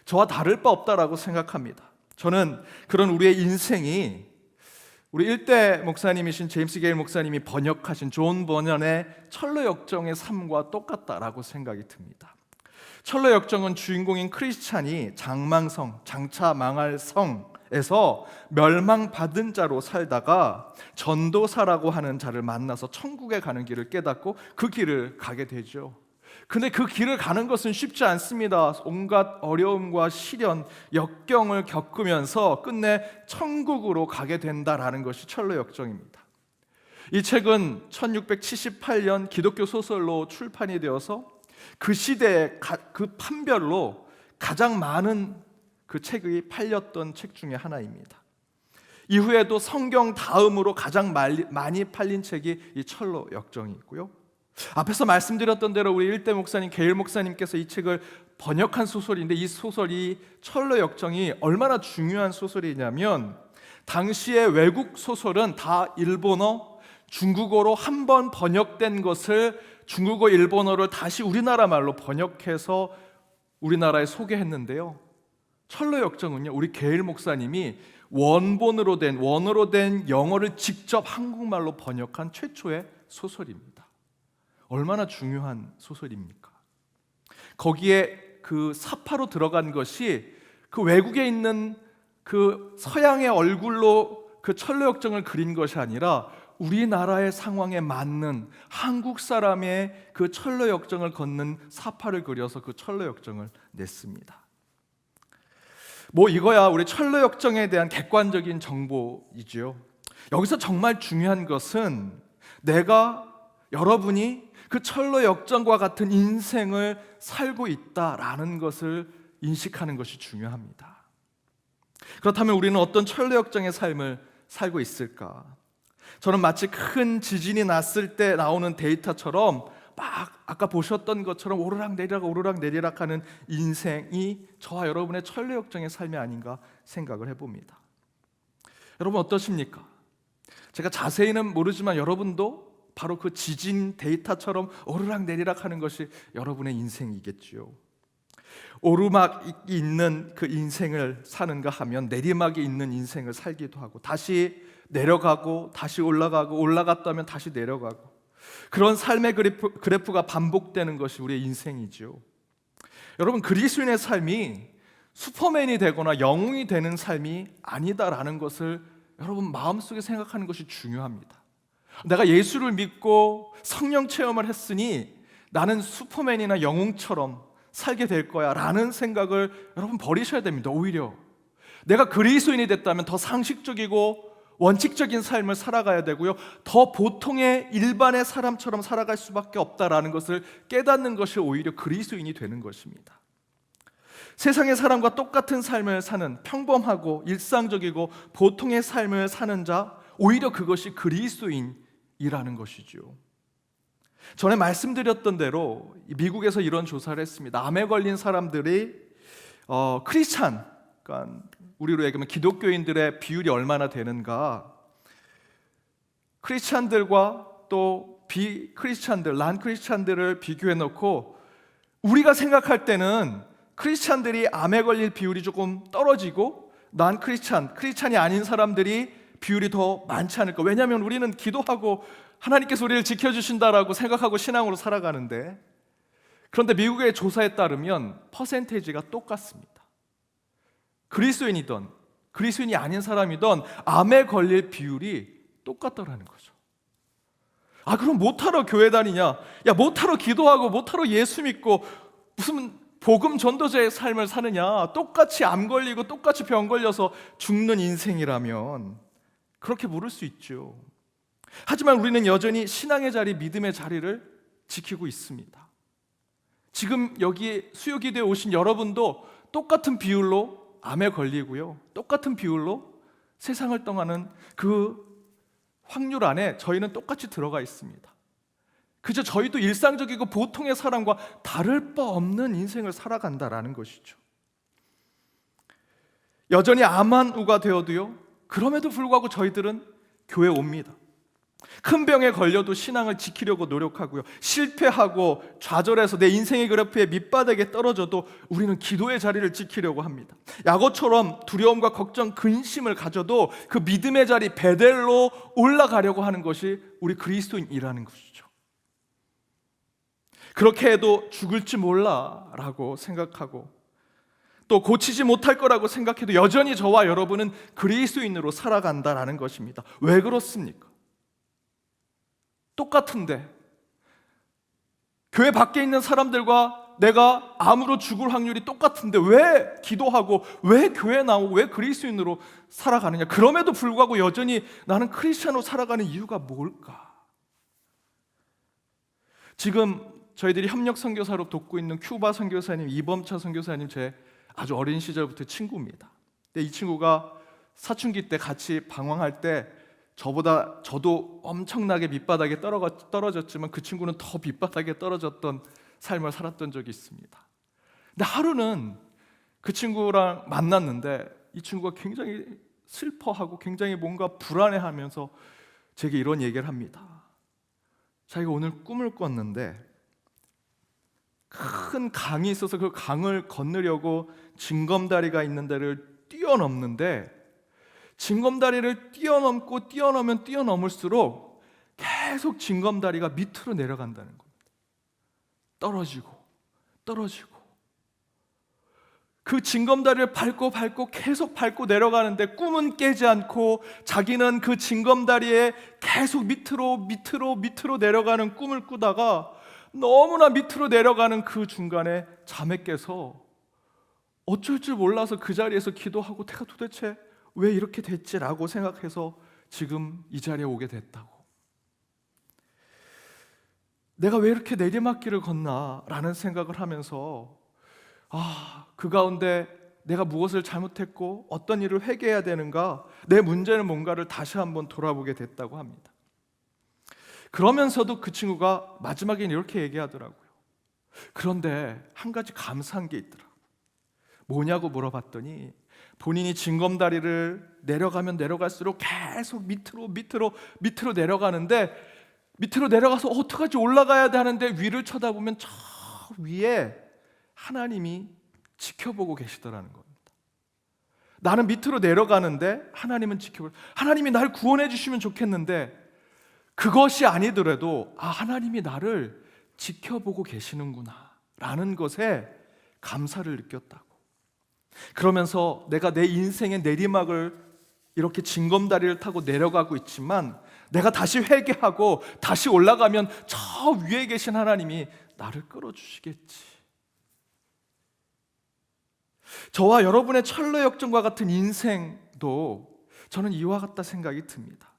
저와 다를 바 없다라고 생각합니다. 저는 그런 우리의 인생이 우리 일대 목사님이신 제임스 게일 목사님이 번역하신 존 버년의 철로 역정의 삶과 똑같다라고 생각이 듭니다. 철로 역정은 주인공인 크리스찬이 장망성, 장차 망할 성에서 멸망받은 자로 살다가 전도사라고 하는 자를 만나서 천국에 가는 길을 깨닫고 그 길을 가게 되죠. 근데 그 길을 가는 것은 쉽지 않습니다. 온갖 어려움과 시련, 역경을 겪으면서 끝내 천국으로 가게 된다라는 것이 철로 역정입니다. 이 책은 1678년 기독교 소설로 출판이 되어서 그 시대의 그 판별로 가장 많은 그 책이 팔렸던 책 중에 하나입니다. 이후에도 성경 다음으로 가장 많이 팔린 책이 이 철로 역정이 있고요. 앞에서 말씀드렸던 대로 우리 일대 목사님, 게일 목사님께서 이 책을 번역한 소설인데, 이 소설이 철로 역정이 얼마나 중요한 소설이냐면 당시의 외국 소설은 다 일본어, 중국어로 한 번 번역된 것을 중국어, 일본어를 다시 우리나라 말로 번역해서 우리나라에 소개했는데요. 철로 역정은요, 우리 게일 목사님이 원어로 된 영어를 직접 한국말로 번역한 최초의 소설입니다. 얼마나 중요한 소설입니까? 거기에 그 사파로 들어간 것이 그 외국에 있는 그 서양의 얼굴로 그 철로 역정을 그린 것이 아니라 우리나라의 상황에 맞는 한국 사람의 그 철로 역정을 걷는 사파를 그려서 그 철로 역정을 냈습니다. 뭐 이거야 우리 철로 역정에 대한 객관적인 정보이지요. 여기서 정말 중요한 것은 여러분이 그 철로 역정과 같은 인생을 살고 있다라는 것을 인식하는 것이 중요합니다. 그렇다면 우리는 어떤 철로 역정의 삶을 살고 있을까? 저는 마치 큰 지진이 났을 때 나오는 데이터처럼 막 아까 보셨던 것처럼 오르락내리락 하는 인생이 저와 여러분의 철로 역정의 삶이 아닌가 생각을 해봅니다. 여러분 어떠십니까? 제가 자세히는 모르지만 여러분도 바로 그 지진 데이터처럼 오르락내리락 하는 것이 여러분의 인생이겠지요. 오르막이 있는 그 인생을 사는가 하면 내리막이 있는 인생을 살기도 하고, 다시 내려가고 다시 올라가고, 올라갔다면 다시 내려가고, 그런 삶의 그래프가 반복되는 것이 우리의 인생이지요. 여러분, 그리스도인의 삶이 슈퍼맨이 되거나 영웅이 되는 삶이 아니다라는 것을 여러분 마음속에 생각하는 것이 중요합니다. 내가 예수를 믿고 성령 체험을 했으니 나는 슈퍼맨이나 영웅처럼 살게 될 거야 라는 생각을 여러분 버리셔야 됩니다. 오히려 내가 그리스도인이 됐다면 더 상식적이고 원칙적인 삶을 살아가야 되고요, 더 보통의 일반의 사람처럼 살아갈 수밖에 없다라는 것을 깨닫는 것이 오히려 그리스도인이 되는 것입니다. 세상의 사람과 똑같은 삶을 사는, 평범하고 일상적이고 보통의 삶을 사는 자, 오히려 그것이 그리스도인이라는 것이죠. 전에 말씀드렸던 대로 미국에서 이런 조사를 했습니다. 암에 걸린 사람들이 크리스찬, 그러니까 우리로 얘기하면 기독교인들의 비율이 얼마나 되는가. 크리스찬들과 또 비크리스찬들, 난 크리스찬들을 비교해 놓고 우리가 생각할 때는 크리스찬들이 암에 걸릴 비율이 조금 떨어지고 난 크리스찬이 아닌 사람들이 비율이 더 많지 않을까. 왜냐하면 우리는 기도하고 하나님께서 우리를 지켜주신다라고 생각하고 신앙으로 살아가는데, 그런데 미국의 조사에 따르면 퍼센테이지가 똑같습니다. 그리스도인이든 그리스도인이 아닌 사람이든 암에 걸릴 비율이 똑같다라는 거죠. 아, 그럼 못하러 교회 다니냐? 야, 못하러 기도하고 못하러 예수 믿고 무슨 복음 전도자의 삶을 사느냐? 똑같이 암 걸리고 똑같이 병 걸려서 죽는 인생이라면 그렇게 물을 수 있죠. 하지만 우리는 여전히 신앙의 자리, 믿음의 자리를 지키고 있습니다. 지금 여기 수요기도에 오신 여러분도 똑같은 비율로 암에 걸리고요, 똑같은 비율로 세상을 떠나는 그 확률 안에 저희는 똑같이 들어가 있습니다. 그저 저희도 일상적이고 보통의 사람과 다를 바 없는 인생을 살아간다라는 것이죠. 여전히 암환우가 되어도요, 그럼에도 불구하고 저희들은 교회 옵니다. 큰 병에 걸려도 신앙을 지키려고 노력하고요, 실패하고 좌절해서 내 인생의 그래프에 밑바닥에 떨어져도 우리는 기도의 자리를 지키려고 합니다. 야고처럼 두려움과 걱정, 근심을 가져도 그 믿음의 자리 베델로 올라가려고 하는 것이 우리 그리스도인이라는 것이죠. 그렇게 해도 죽을지 몰라라고 생각하고 또 고치지 못할 거라고 생각해도 여전히 저와 여러분은 그리스도인으로 살아간다라는 것입니다. 왜 그렇습니까? 똑같은데 교회 밖에 있는 사람들과 내가 암으로 죽을 확률이 똑같은데 왜 기도하고 왜 교회 나오고 왜 그리스도인으로 살아가느냐? 그럼에도 불구하고 여전히 나는 크리스찬으로 살아가는 이유가 뭘까? 지금 저희들이 협력 선교사로 돕고 있는 큐바 선교사님, 이범차 선교사님 제 아주 어린 시절부터 친구입니다. 근데 이 친구가 사춘기 때 같이 방황할 때 저도 엄청나게 밑바닥에 떨어졌지만 그 친구는 더 밑바닥에 떨어졌던 삶을 살았던 적이 있습니다. 근데 하루는 그 친구랑 만났는데 이 친구가 굉장히 슬퍼하고 굉장히 뭔가 불안해하면서 제게 이런 얘기를 합니다. 자기가 오늘 꿈을 꿨는데 큰 강이 있어서 그 강을 건너려고 징검다리가 있는 데를 뛰어넘는데 징검다리를 뛰어넘으면 뛰어넘을수록 계속 징검다리가 밑으로 내려간다는 겁니다. 떨어지고 그 징검다리를 밟고 계속 밟고 내려가는데 꿈은 깨지 않고 자기는 그 징검다리에 계속 밑으로 내려가는 꿈을 꾸다가 너무나 밑으로 내려가는 그 중간에 잠에 깨서 어쩔 줄 몰라서 그 자리에서 기도하고 내가 도대체 왜 이렇게 됐지라고 생각해서 지금 이 자리에 오게 됐다고. 내가 왜 이렇게 내리막길을 걷나라는 생각을 하면서 그 가운데 내가 무엇을 잘못했고 어떤 일을 회개해야 되는가, 내 문제는 뭔가를 다시 한번 돌아보게 됐다고 합니다. 그러면서도 그 친구가 마지막에는 이렇게 얘기하더라고요. 그런데 한 가지 감사한 게 있더라고요. 뭐냐고 물어봤더니 본인이 징검다리를 내려가면 내려갈수록 계속 밑으로 내려가는데 밑으로 내려가서 어떡하지 올라가야 되는데 위를 쳐다보면 저 위에 하나님이 지켜보고 계시더라는 겁니다. 나는 밑으로 내려가는데 하나님은 하나님이 날 구원해 주시면 좋겠는데 그것이 아니더라도 하나님이 나를 지켜보고 계시는구나 라는 것에 감사를 느꼈다고. 그러면서 내가 내 인생의 내리막을 이렇게 징검다리를 타고 내려가고 있지만 내가 다시 회개하고 다시 올라가면 저 위에 계신 하나님이 나를 끌어주시겠지. 저와 여러분의 철로 역정과 같은 인생도 저는 이와 같다 생각이 듭니다.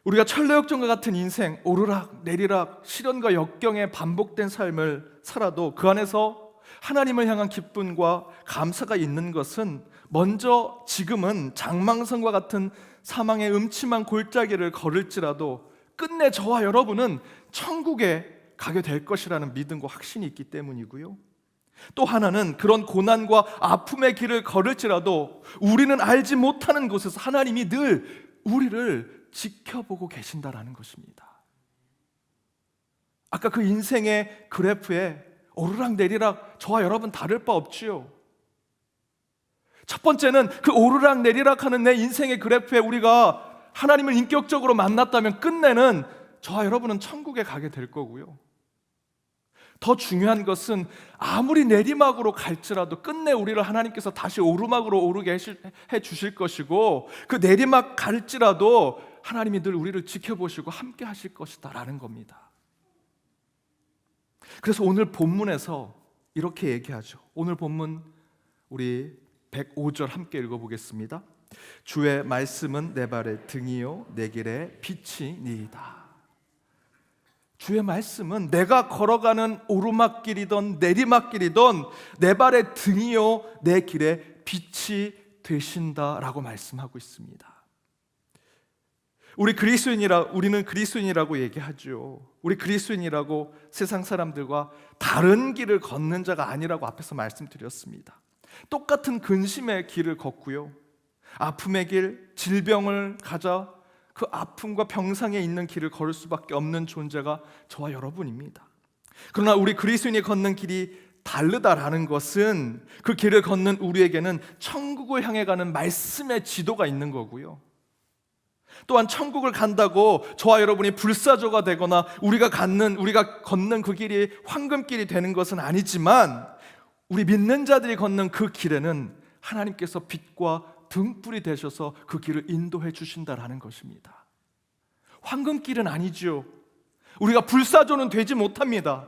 우리가 철로 역정과 같은 인생, 오르락 내리락 시련과 역경에 반복된 삶을 살아도 그 안에서 하나님을 향한 기쁨과 감사가 있는 것은 먼저 지금은 장망성과 같은 사망의 음침한 골짜기를 걸을지라도 끝내 저와 여러분은 천국에 가게 될 것이라는 믿음과 확신이 있기 때문이고요. 또 하나는 그런 고난과 아픔의 길을 걸을지라도 우리는 알지 못하는 곳에서 하나님이 늘 우리를 지켜보고 계신다라는 것입니다. 아까 그 인생의 그래프에 오르락내리락 저와 여러분 다를 바 없지요. 첫 번째는 그 오르락내리락 하는 내 인생의 그래프에 우리가 하나님을 인격적으로 만났다면 끝내는 저와 여러분은 천국에 가게 될 거고요. 더 중요한 것은 아무리 내리막으로 갈지라도 끝내 우리를 하나님께서 다시 오르막으로 오르게 해 주실 것이고, 그 내리막 갈지라도 하나님이 늘 우리를 지켜보시고 함께 하실 것이다 라는 겁니다. 그래서 오늘 본문에서 이렇게 얘기하죠. 오늘 본문 우리 105절 함께 읽어보겠습니다. 주의 말씀은 내 발의 등이요 내 길의 빛이니이다. 주의 말씀은 내가 걸어가는 오르막길이든 내리막길이든 내 발의 등이요 내 길의 빛이 되신다라고 말씀하고 있습니다. 우리는 그리스도인이라고 얘기하죠. 우리 그리스도인이라고 세상 사람들과 다른 길을 걷는 자가 아니라고 앞에서 말씀드렸습니다. 똑같은 근심의 길을 걷고요, 아픔의 길, 질병을 가져 그 아픔과 병상에 있는 길을 걸을 수밖에 없는 존재가 저와 여러분입니다. 그러나 우리 그리스도인이 걷는 길이 다르다라는 것은 그 길을 걷는 우리에게는 천국을 향해 가는 말씀의 지도가 있는 거고요, 또한 천국을 간다고 저와 여러분이 불사조가 되거나 우리가 걷는 그 길이 황금길이 되는 것은 아니지만, 우리 믿는 자들이 걷는 그 길에는 하나님께서 빛과 등불이 되셔서 그 길을 인도해 주신다라는 것입니다. 황금길은 아니죠. 우리가 불사조는 되지 못합니다.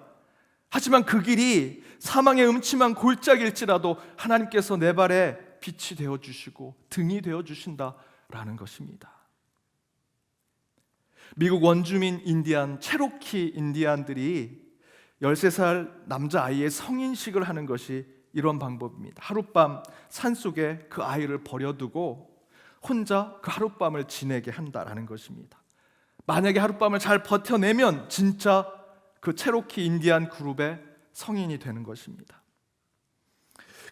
하지만 그 길이 사망의 음침한 골짜기일지라도 하나님께서 내 발에 빛이 되어주시고 등이 되어주신다라는 것입니다. 미국 원주민 인디안, 체로키 인디안들이 13살 남자아이의 성인식을 하는 것이 이런 방법입니다. 하룻밤 산속에 그 아이를 버려두고 혼자 그 하룻밤을 지내게 한다라는 것입니다. 만약에 하룻밤을 잘 버텨내면 진짜 그 체로키 인디안 그룹의 성인이 되는 것입니다.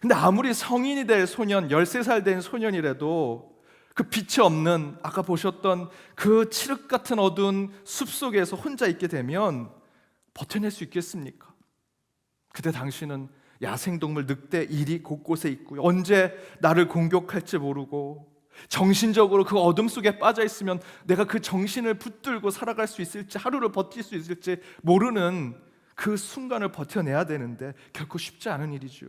근데 아무리 성인이 될 소년, 13살 된 소년이라도 그 빛이 없는, 아까 보셨던 그 칠흑 같은 어두운 숲속에서 혼자 있게 되면 버텨낼 수 있겠습니까? 그때 당신은 야생동물 늑대 일이 곳곳에 있고요, 언제 나를 공격할지 모르고 정신적으로 그 어둠 속에 빠져 있으면 내가 그 정신을 붙들고 살아갈 수 있을지, 하루를 버틸 수 있을지 모르는 그 순간을 버텨내야 되는데 결코 쉽지 않은 일이죠.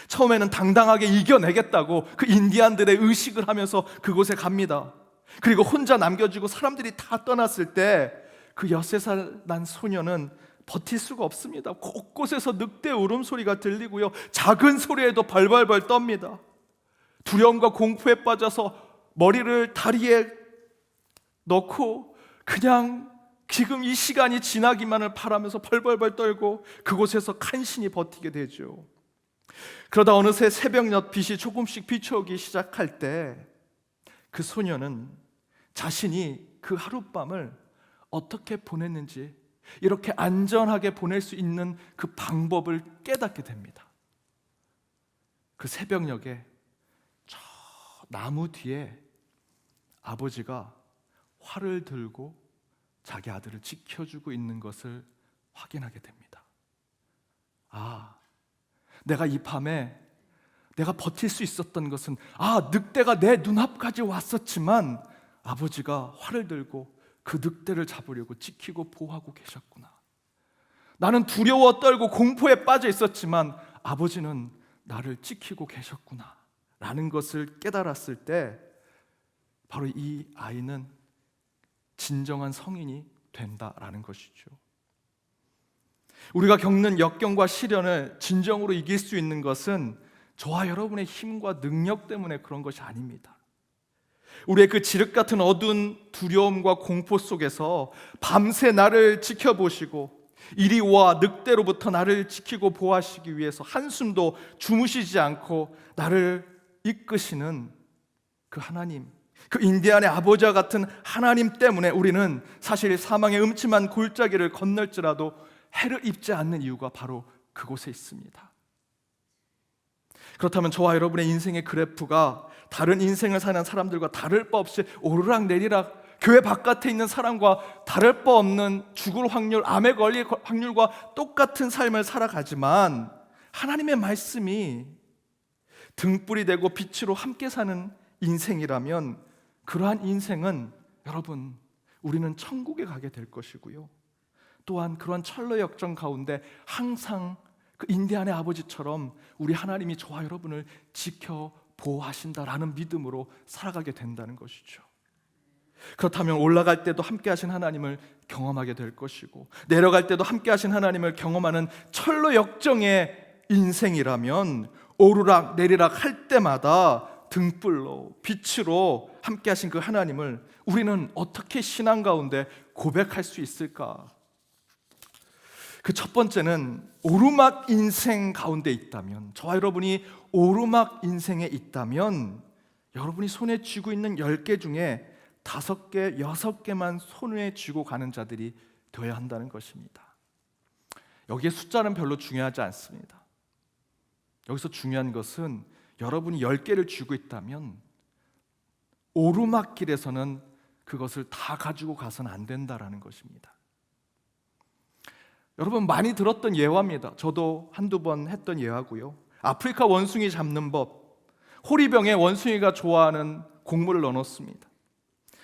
처음에는 당당하게 이겨내겠다고 그 인디안들의 의식을 하면서 그곳에 갑니다. 그리고 혼자 남겨지고 사람들이 다 떠났을 때 그 13살 난 소녀는 버틸 수가 없습니다. 곳곳에서 늑대 울음소리가 들리고요, 작은 소리에도 벌벌벌 떱니다. 두려움과 공포에 빠져서 머리를 다리에 넣고 그냥 지금 이 시간이 지나기만을 바라면서 벌벌벌 떨고 그곳에서 간신히 버티게 되죠. 그러다 어느새 새벽녘 빛이 조금씩 비춰오기 시작할 때 그 소녀는 자신이 그 하룻밤을 어떻게 보냈는지, 이렇게 안전하게 보낼 수 있는 그 방법을 깨닫게 됩니다. 그 새벽녘에 저 나무 뒤에 아버지가 활을 들고 자기 아들을 지켜주고 있는 것을 확인하게 됩니다. 아, 내가 이 밤에 내가 버틸 수 있었던 것은, 늑대가 내 눈앞까지 왔었지만 아버지가 활을 들고 그 늑대를 잡으려고 지키고 보호하고 계셨구나. 나는 두려워 떨고 공포에 빠져 있었지만 아버지는 나를 지키고 계셨구나 라는 것을 깨달았을 때 바로 이 아이는 진정한 성인이 된다라는 것이죠. 우리가 겪는 역경과 시련을 진정으로 이길 수 있는 것은 저와 여러분의 힘과 능력 때문에 그런 것이 아닙니다. 우리의 그 지륵 같은 어두운 두려움과 공포 속에서 밤새 나를 지켜보시고 이리와 늑대로부터 나를 지키고 보호하시기 위해서 한숨도 주무시지 않고 나를 이끄시는 그 하나님, 그 인디안의 아버지와 같은 하나님 때문에 우리는 사실 사망의 음침한 골짜기를 건널지라도 해를 입지 않는 이유가 바로 그곳에 있습니다. 그렇다면 저와 여러분의 인생의 그래프가 다른 인생을 사는 사람들과 다를 바 없이 오르락내리락 교회 바깥에 있는 사람과 다를 바 없는 죽을 확률, 암에 걸릴 확률과 똑같은 삶을 살아가지만 하나님의 말씀이 등불이 되고 빛으로 함께 사는 인생이라면 그러한 인생은 여러분, 우리는 천국에 가게 될 것이고요, 또한 그러한 철로 역정 가운데 항상 그 인디안의 아버지처럼 우리 하나님이 저와 여러분을 지켜 보호하신다라는 믿음으로 살아가게 된다는 것이죠. 그렇다면 올라갈 때도 함께 하신 하나님을 경험하게 될 것이고, 내려갈 때도 함께 하신 하나님을 경험하는 철로 역정의 인생이라면 오르락 내리락 할 때마다 등불로 빛으로 함께 하신 그 하나님을 우리는 어떻게 신앙 가운데 고백할 수 있을까? 그 첫 번째는 오르막 인생 가운데 있다면, 저와 여러분이 오르막 인생에 있다면 여러분이 손에 쥐고 있는 10개 중에 5개, 6개만 손에 쥐고 가는 자들이 되어야 한다는 것입니다. 여기에 숫자는 별로 중요하지 않습니다. 여기서 중요한 것은 여러분이 10개를 쥐고 있다면 오르막길에서는 그것을 다 가지고 가서는 안 된다라는 것입니다. 여러분, 많이 들었던 예화입니다. 저도 한두 번 했던 예화고요. 아프리카 원숭이 잡는 법. 호리병에 원숭이가 좋아하는 곡물을 넣어놓습니다.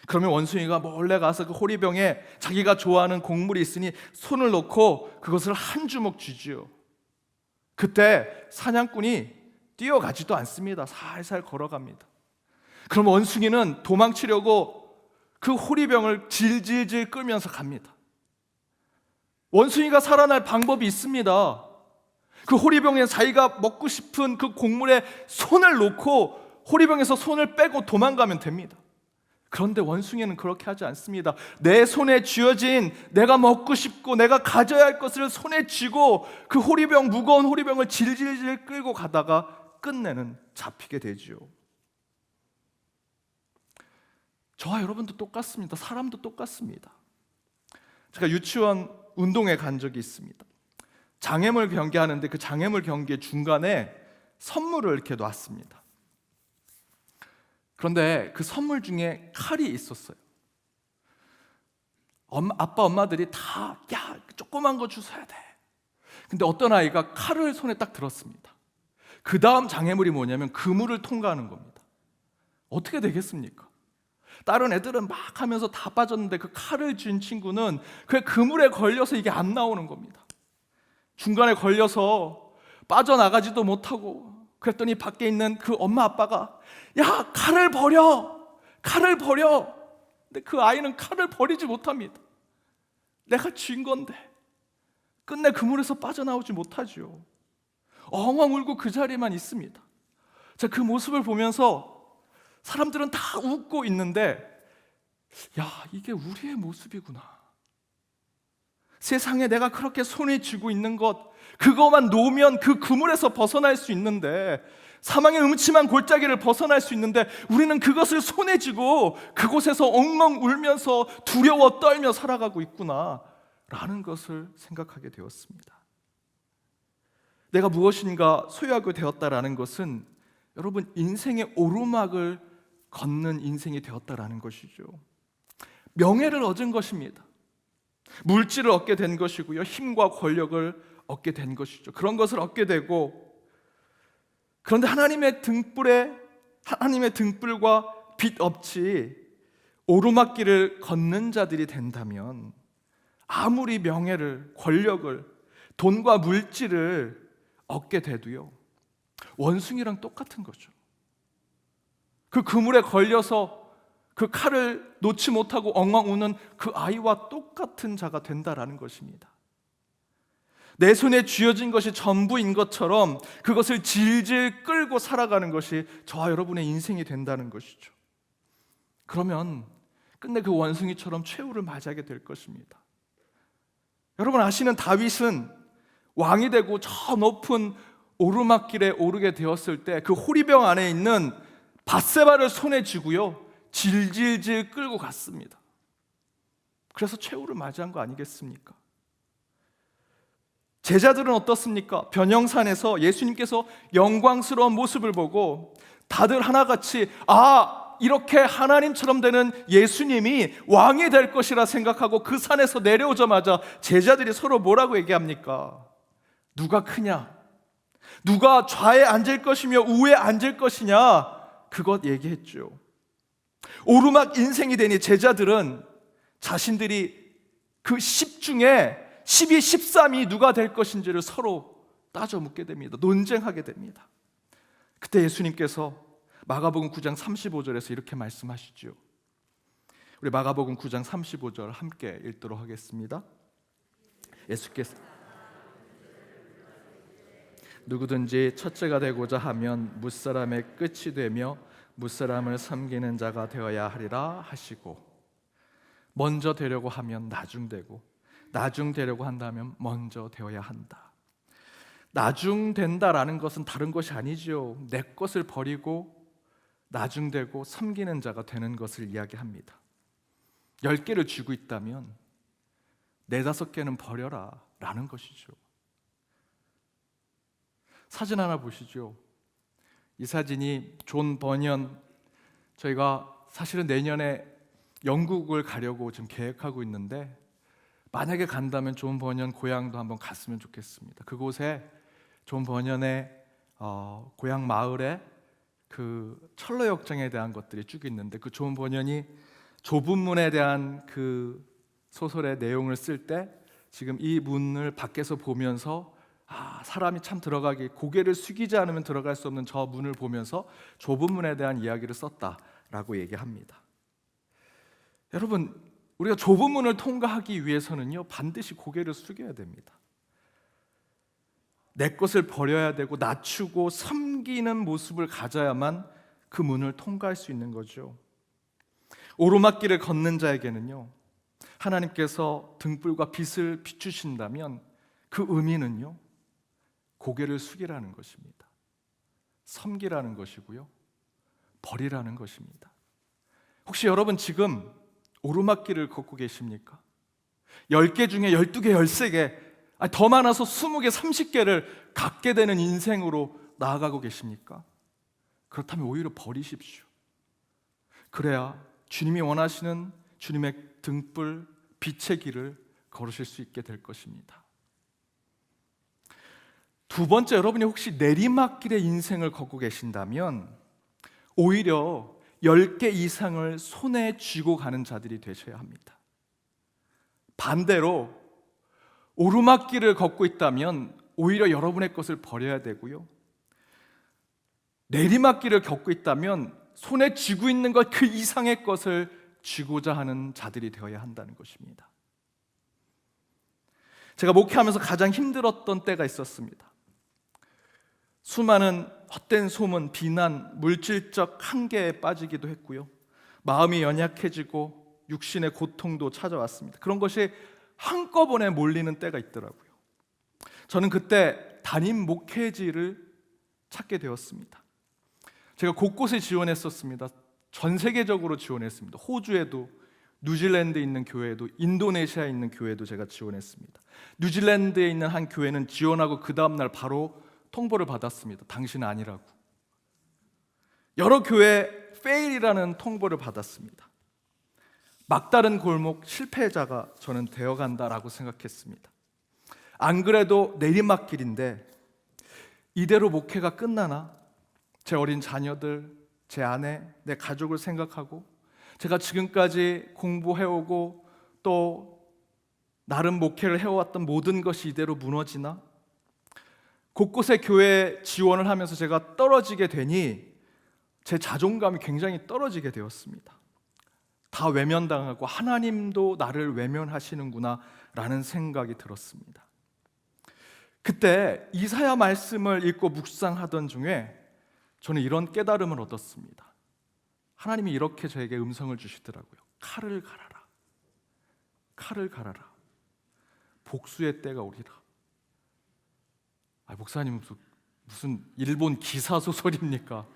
그러면 원숭이가 몰래 가서 그 호리병에 자기가 좋아하는 곡물이 있으니 손을 넣고 그것을 한 주먹 쥐지요. 그때 사냥꾼이 뛰어가지도 않습니다. 살살 걸어갑니다. 그럼 원숭이는 도망치려고 그 호리병을 질질질 끌면서 갑니다. 원숭이가 살아날 방법이 있습니다. 그 호리병에 자기가 먹고 싶은 그 곡물에 손을 놓고 호리병에서 손을 빼고 도망가면 됩니다. 그런데 원숭이는 그렇게 하지 않습니다. 내 손에 쥐어진 내가 먹고 싶고 내가 가져야 할 것을 손에 쥐고 그 호리병, 무거운 호리병을 질질질 끌고 가다가 끝내는 잡히게 되지요. 저와 여러분도 똑같습니다. 사람도 똑같습니다. 제가 유치원 운동회 간 적이 있습니다. 장애물 경기하는데 그 장애물 경기 중간에 선물을 이렇게 놨습니다. 그런데 그 선물 중에 칼이 있었어요. 아빠 엄마들이 다 야, 조그만 거 주셔야 돼. 근데 어떤 아이가 칼을 손에 딱 들었습니다. 그 다음 장애물이 뭐냐면 그물을 통과하는 겁니다. 어떻게 되겠습니까? 다른 애들은 막 하면서 다 빠졌는데 그 칼을 쥔 친구는 그 그물에 걸려서 이게 안 나오는 겁니다. 중간에 걸려서 빠져나가지도 못하고, 그랬더니 밖에 있는 그 엄마 아빠가 야, 칼을 버려! 칼을 버려! 근데 그 아이는 칼을 버리지 못합니다. 내가 쥔 건데 끝내 그물에서 빠져나오지 못하죠. 엉엉 울고 그 자리에만 있습니다. 자, 그 모습을 보면서 사람들은 다 웃고 있는데, 야, 이게 우리의 모습이구나. 세상에 내가 그렇게 손에 쥐고 있는 것, 그거만 놓으면 그 그물에서 벗어날 수 있는데, 사망의 음침한 골짜기를 벗어날 수 있는데 우리는 그것을 손에 쥐고 그곳에서 엉엉 울면서 두려워 떨며 살아가고 있구나 라는 것을 생각하게 되었습니다. 내가 무엇인가 소유하게 되었다라는 것은 여러분, 인생의 오르막을 걷는 인생이 되었다라는 것이죠. 명예를 얻은 것입니다. 물질을 얻게 된 것이고요, 힘과 권력을 얻게 된 것이죠. 그런 것을 얻게 되고, 그런데 하나님의 등불과 빛 없이 오르막길을 걷는 자들이 된다면 아무리 명예를, 권력을, 돈과 물질을 얻게 돼도요, 원숭이랑 똑같은 거죠. 그 그물에 걸려서 그 칼을 놓지 못하고 엉엉 우는 그 아이와 똑같은 자가 된다라는 것입니다. 내 손에 쥐어진 것이 전부인 것처럼 그것을 질질 끌고 살아가는 것이 저와 여러분의 인생이 된다는 것이죠. 그러면 끝내 그 원숭이처럼 최후를 맞이하게 될 것입니다. 여러분 아시는 다윗은 왕이 되고 저 높은 오르막길에 오르게 되었을 때 그 호리병 안에 있는 밧세바를 손에 쥐고요, 질질질 끌고 갔습니다. 그래서 최후를 맞이한 거 아니겠습니까? 제자들은 어떻습니까? 변형산에서 예수님께서 영광스러운 모습을 보고 다들 하나같이 이렇게 하나님처럼 되는 예수님이 왕이 될 것이라 생각하고 그 산에서 내려오자마자 제자들이 서로 뭐라고 얘기합니까? 누가 크냐? 누가 좌에 앉을 것이며 우에 앉을 것이냐? 그것 얘기했죠. 오르막 인생이 되니 제자들은 자신들이 그 10 중에 12, 13이 누가 될 것인지를 서로 따져 묻게 됩니다. 논쟁하게 됩니다. 그때 예수님께서 마가복음 9장 35절에서 이렇게 말씀하시죠. 우리 마가복음 9장 35절 함께 읽도록 하겠습니다. 예수께서 누구든지 첫째가 되고자 하면 무사람의 끝이 되며 무사람을 섬기는 자가 되어야 하리라 하시고, 먼저 되려고 하면 나중 되고 나중 되려고 한다면 먼저 되어야 한다. 나중 된다라는 것은 다른 것이 아니죠. 내 것을 버리고 나중 되고 섬기는 자가 되는 것을 이야기합니다. 10개를 쥐고 있다면 4, 5개는 버려라 라는 것이죠. 사진 하나 보시죠. 이 사진이 존 버년, 저희가 사실은 내년에 영국을 가려고 지금 계획하고 있는데, 만약에 간다면 존 버년 고향도 한번 갔으면 좋겠습니다. 그곳에 존 버년의 고향 마을에 그 철로 역정에 대한 것들이 쭉 있는데, 그 존 버년이 좁은 문에 대한 그 소설의 내용을 쓸 때 지금 이 문을 밖에서 보면서 사람이 참 들어가기, 고개를 숙이지 않으면 들어갈 수 없는 저 문을 보면서 좁은 문에 대한 이야기를 썼다라고 얘기합니다. 여러분, 우리가 좁은 문을 통과하기 위해서는요, 반드시 고개를 숙여야 됩니다. 내 것을 버려야 되고 낮추고 섬기는 모습을 가져야만 그 문을 통과할 수 있는 거죠. 오르막길을 걷는 자에게는요, 하나님께서 등불과 빛을 비추신다면 그 의미는요, 고개를 숙이라는 것입니다. 섬기라는 것이고요, 버리라는 것입니다. 혹시 여러분 지금 오르막길을 걷고 계십니까? 10개 중에 12개, 13개, 더 많아서 20개, 30개를 갖게 되는 인생으로 나아가고 계십니까? 그렇다면 오히려 버리십시오. 그래야 주님이 원하시는 주님의 등불, 빛의 길을 걸으실 수 있게 될 것입니다. 두 번째, 여러분이 혹시 내리막길의 인생을 걷고 계신다면 오히려 10개 이상을 손에 쥐고 가는 자들이 되셔야 합니다. 반대로 오르막길을 걷고 있다면 오히려 여러분의 것을 버려야 되고요, 내리막길을 걷고 있다면 손에 쥐고 있는 것 그 이상의 것을 쥐고자 하는 자들이 되어야 한다는 것입니다. 제가 목회하면서 가장 힘들었던 때가 있었습니다. 수많은 헛된 소문, 비난, 물질적 한계에 빠지기도 했고요, 마음이 연약해지고 육신의 고통도 찾아왔습니다. 그런 것이 한꺼번에 몰리는 때가 있더라고요. 저는 그때 담임 목회지를 찾게 되었습니다. 제가 곳곳에 지원했었습니다. 전 세계적으로 지원했습니다. 호주에도, 뉴질랜드에 있는 교회에도, 인도네시아에 있는 교회도 제가 지원했습니다. 뉴질랜드에 있는 한 교회는 지원하고 그 다음날 바로 통보를 받았습니다. 당신은 아니라고. 여러 교회 페일이라는 통보를 받았습니다. 막다른 골목 실패자가 저는 되어간다라고 생각했습니다. 안 그래도 내리막길인데 이대로 목회가 끝나나? 제 어린 자녀들, 제 아내, 내 가족을 생각하고 제가 지금까지 공부해오고 또 나름 목회를 해왔던 모든 것이 이대로 무너지나? 곳곳에 교회 지원을 하면서 제가 떨어지게 되니 제 자존감이 굉장히 떨어지게 되었습니다. 다 외면당하고 하나님도 나를 외면하시는구나 라는 생각이 들었습니다. 그때 이사야 말씀을 읽고 묵상하던 중에 저는 이런 깨달음을 얻었습니다. 하나님이 이렇게 저에게 음성을 주시더라고요. 칼을 갈아라. 칼을 갈아라. 복수의 때가 오리라. 목사님 무슨 일본 기사 소설입니까?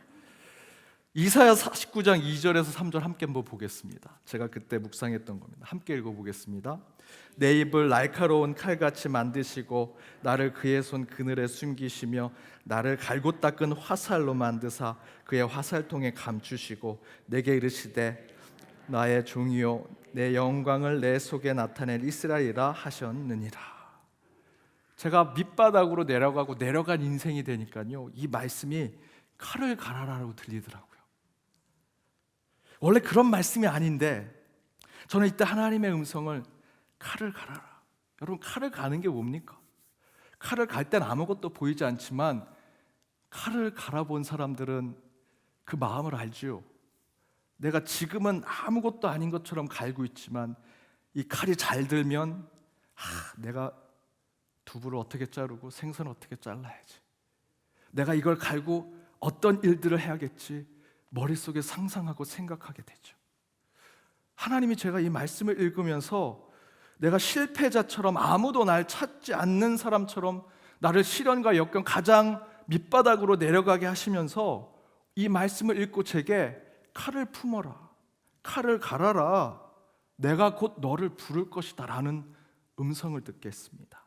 이사야 49장 2절에서 3절 함께 한번 보겠습니다. 제가 그때 묵상했던 겁니다. 함께 읽어보겠습니다. 내 입을 날카로운 칼같이 만드시고 나를 그의 손 그늘에 숨기시며 나를 갈고 닦은 화살로 만드사 그의 화살통에 감추시고 내게 이르시되 나의 종이요 내 영광을 내 속에 나타낼 이스라엘이라 하셨느니라. 제가 밑바닥으로 내려간 인생이 되니까요, 이 말씀이 칼을 갈아라라고 들리더라고요. 원래 그런 말씀이 아닌데 저는 이때 하나님의 음성을 칼을 갈아라. 여러분, 칼을 가는 게 뭡니까? 칼을 갈 땐 아무것도 보이지 않지만 칼을 갈아본 사람들은 그 마음을 알지요. 내가 지금은 아무것도 아닌 것처럼 갈고 있지만 이 칼이 잘 들면 내가 두부를 어떻게 자르고 생선을 어떻게 잘라야지, 내가 이걸 갈고 어떤 일들을 해야겠지, 머릿속에 상상하고 생각하게 되죠. 하나님이 제가 이 말씀을 읽으면서 내가 실패자처럼 아무도 날 찾지 않는 사람처럼 나를 시련과 역경 가장 밑바닥으로 내려가게 하시면서 이 말씀을 읽고 제게 칼을 품어라, 칼을 갈아라, 내가 곧 너를 부를 것이다 라는 음성을 듣게 했습니다.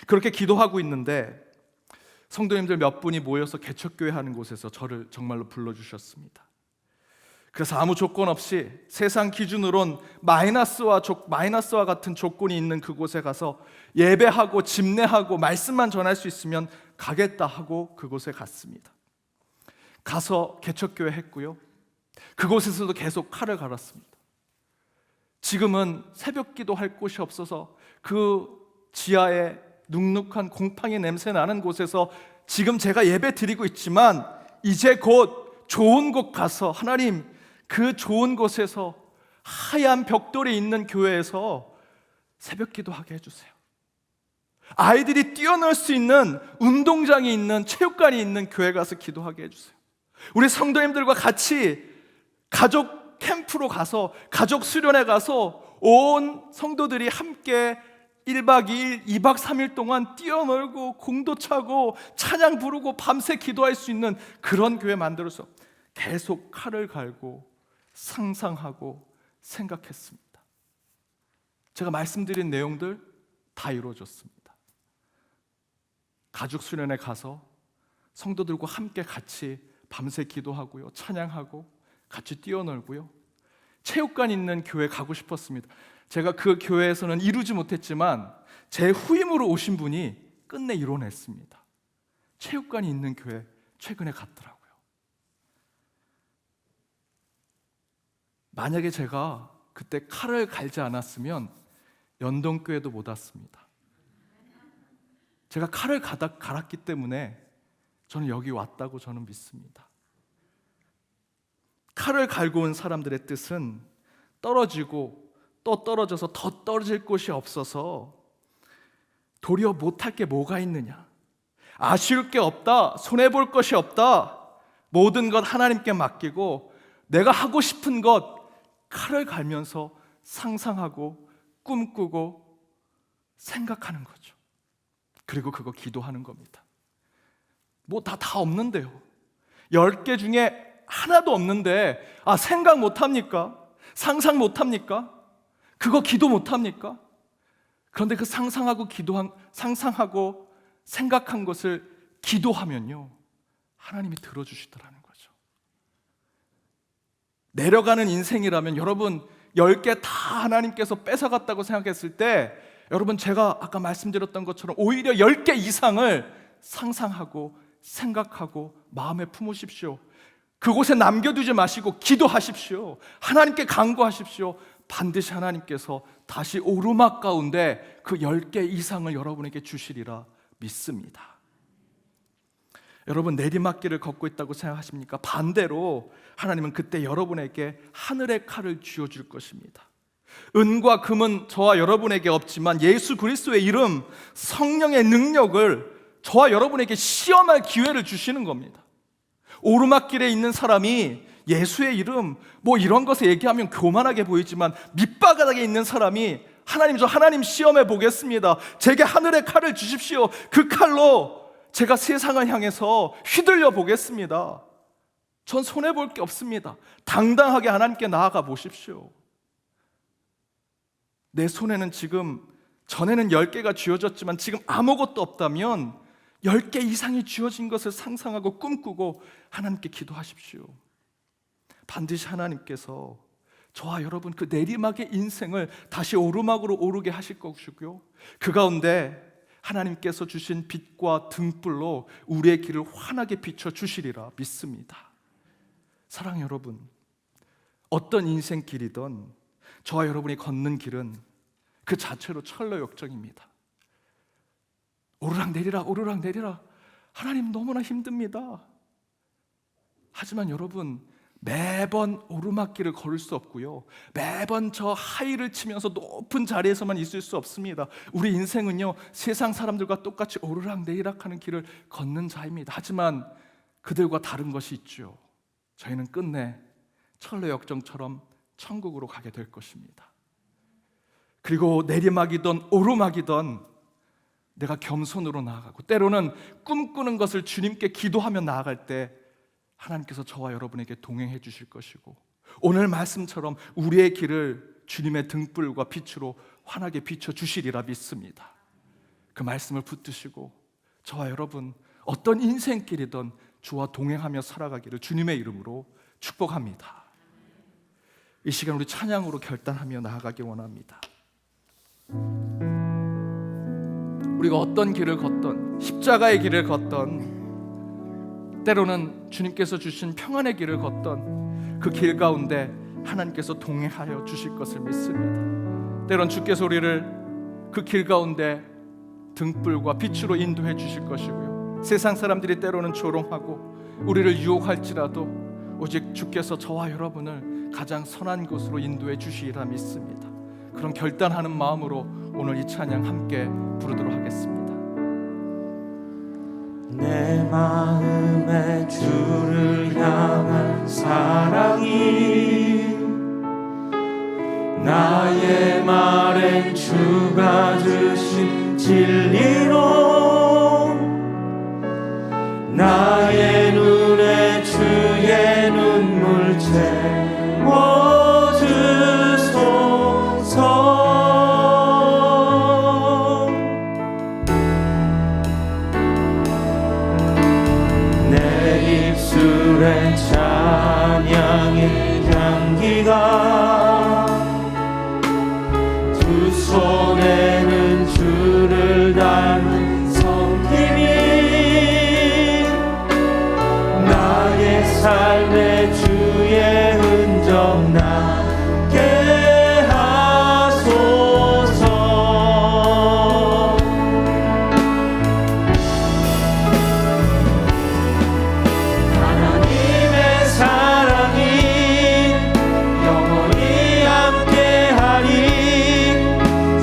그렇게 기도하고 있는데 성도님들 몇 분이 모여서 개척교회 하는 곳에서 저를 정말로 불러주셨습니다. 그래서 아무 조건 없이 세상 기준으론 마이너스와 같은 조건이 있는 그곳에 가서 예배하고 집례하고 말씀만 전할 수 있으면 가겠다 하고 그곳에 갔습니다. 가서 개척교회 했고요, 그곳에서도 계속 칼을 갈았습니다. 지금은 새벽 기도할 곳이 없어서 그 지하에 눅눅한 곰팡이 냄새 나는 곳에서 지금 제가 예배 드리고 있지만 이제 곧 좋은 곳 가서 하나님, 그 좋은 곳에서 하얀 벽돌이 있는 교회에서 새벽 기도하게 해주세요. 아이들이 뛰어놀 수 있는 운동장이 있는 체육관이 있는 교회 가서 기도하게 해주세요. 우리 성도님들과 같이 가족 캠프로 가서, 가족 수련회 가서 온 성도들이 함께 1박 2일, 2박 3일 동안 뛰어놀고 공도 차고 찬양 부르고 밤새 기도할 수 있는 그런 교회 만들어서 계속 칼을 갈고 상상하고 생각했습니다. 제가 말씀드린 내용들 다 이루어졌습니다. 가족 수련회 가서 성도들과 함께 같이 밤새 기도하고요, 찬양하고 같이 뛰어놀고요, 체육관 있는 교회 가고 싶었습니다. 제가 그 교회에서는 이루지 못했지만 제 후임으로 오신 분이 끝내 이뤄냈습니다. 체육관이 있는 교회 최근에 갔더라고요. 만약에 제가 그때 칼을 갈지 않았으면 연동교회도 못 왔습니다. 제가 칼을 갈았기 때문에 저는 여기 왔다고 저는 믿습니다. 칼을 갈고 온 사람들의 뜻은 떨어지고 또 떨어져서 더 떨어질 곳이 없어서 도리어 못할 게 뭐가 있느냐, 아쉬울 게 없다, 손해볼 것이 없다, 모든 것 하나님께 맡기고 내가 하고 싶은 것 칼을 갈면서 상상하고 꿈꾸고 생각하는 거죠. 그리고 그거 기도하는 겁니다. 뭐 다 없는데요, 10개 중에 하나도 없는데 생각 못합니까? 상상 못합니까? 그거 기도 못합니까? 그런데 그 상상하고 생각한 것을 기도하면요, 하나님이 들어주시더라는 거죠. 내려가는 인생이라면 여러분 10개 다 하나님께서 뺏어갔다고 생각했을 때 여러분, 제가 아까 말씀드렸던 것처럼 오히려 10개 이상을 상상하고 생각하고 마음에 품으십시오. 그곳에 남겨두지 마시고 기도하십시오. 하나님께 간구하십시오. 반드시 하나님께서 다시 오르막 가운데 그 10개 이상을 여러분에게 주시리라 믿습니다. 여러분, 내리막길을 걷고 있다고 생각하십니까? 반대로 하나님은 그때 여러분에게 하늘의 칼을 쥐어줄 것입니다. 은과 금은 저와 여러분에게 없지만 예수 그리스도의 이름, 성령의 능력을 저와 여러분에게 시험할 기회를 주시는 겁니다. 오르막길에 있는 사람이 예수의 이름 뭐 이런 것에 얘기하면 교만하게 보이지만 밑바닥에 있는 사람이 하나님, 저 하나님 시험해 보겠습니다, 제게 하늘의 칼을 주십시오, 그 칼로 제가 세상을 향해서 휘둘려 보겠습니다, 전 손해볼 게 없습니다. 당당하게 하나님께 나아가 보십시오. 내 손에는 지금, 전에는 10개가 쥐어졌지만 지금 아무것도 없다면 10개 이상이 쥐어진 것을 상상하고 꿈꾸고 하나님께 기도하십시오. 반드시 하나님께서 저와 여러분 그 내리막의 인생을 다시 오르막으로 오르게 하실 것이고요, 그 가운데 하나님께서 주신 빛과 등불로 우리의 길을 환하게 비춰주시리라 믿습니다. 사랑하는 여러분, 어떤 인생길이든 저와 여러분이 걷는 길은 그 자체로 철로역정입니다. 오르락내리락 오르락내리락, 하나님 너무나 힘듭니다. 하지만 여러분, 매번 오르막길을 걸을 수 없고요, 매번 저 하이를 치면서 높은 자리에서만 있을 수 없습니다. 우리 인생은요, 세상 사람들과 똑같이 오르락내리락하는 길을 걷는 자입니다. 하지만 그들과 다른 것이 있죠. 저희는 끝내 철로역정처럼 천국으로 가게 될 것입니다. 그리고 내리막이든 오르막이든 내가 겸손으로 나아가고, 때로는 꿈꾸는 것을 주님께 기도하며 나아갈 때 하나님께서 저와 여러분에게 동행해 주실 것이고, 오늘 말씀처럼 우리의 길을 주님의 등불과 빛으로 환하게 비춰주시리라 믿습니다. 그 말씀을 붙드시고 저와 여러분 어떤 인생길이든 주와 동행하며 살아가기를 주님의 이름으로 축복합니다. 이 시간 우리 찬양으로 결단하며 나아가기 원합니다. 우리가 어떤 길을 걷던, 십자가의 길을 걷던, 때로는 주님께서 주신 평안의 길을 걷던 그 길 가운데 하나님께서 동행하여 주실 것을 믿습니다. 때론 주께서 우리를 그 길 가운데 등불과 빛으로 인도해 주실 것이고요, 세상 사람들이 때로는 조롱하고 우리를 유혹할지라도 오직 주께서 저와 여러분을 가장 선한 곳으로 인도해 주시리라 믿습니다. 그런 결단하는 마음으로 오늘 이 찬양 함께 부르도록 하겠습니다. 내 마음에 주를 향한 사랑이, 나의 말엔 주가 주신 진리로, 나의 눈에 주의 눈물 채워주소서. 내 입술에 찬양의 향기가, 두 손에는 주를 닮은 섬김이, 나의 삶에 주의 흔적 나게 하소서. 하나님의 사랑이 영원히 함께하리,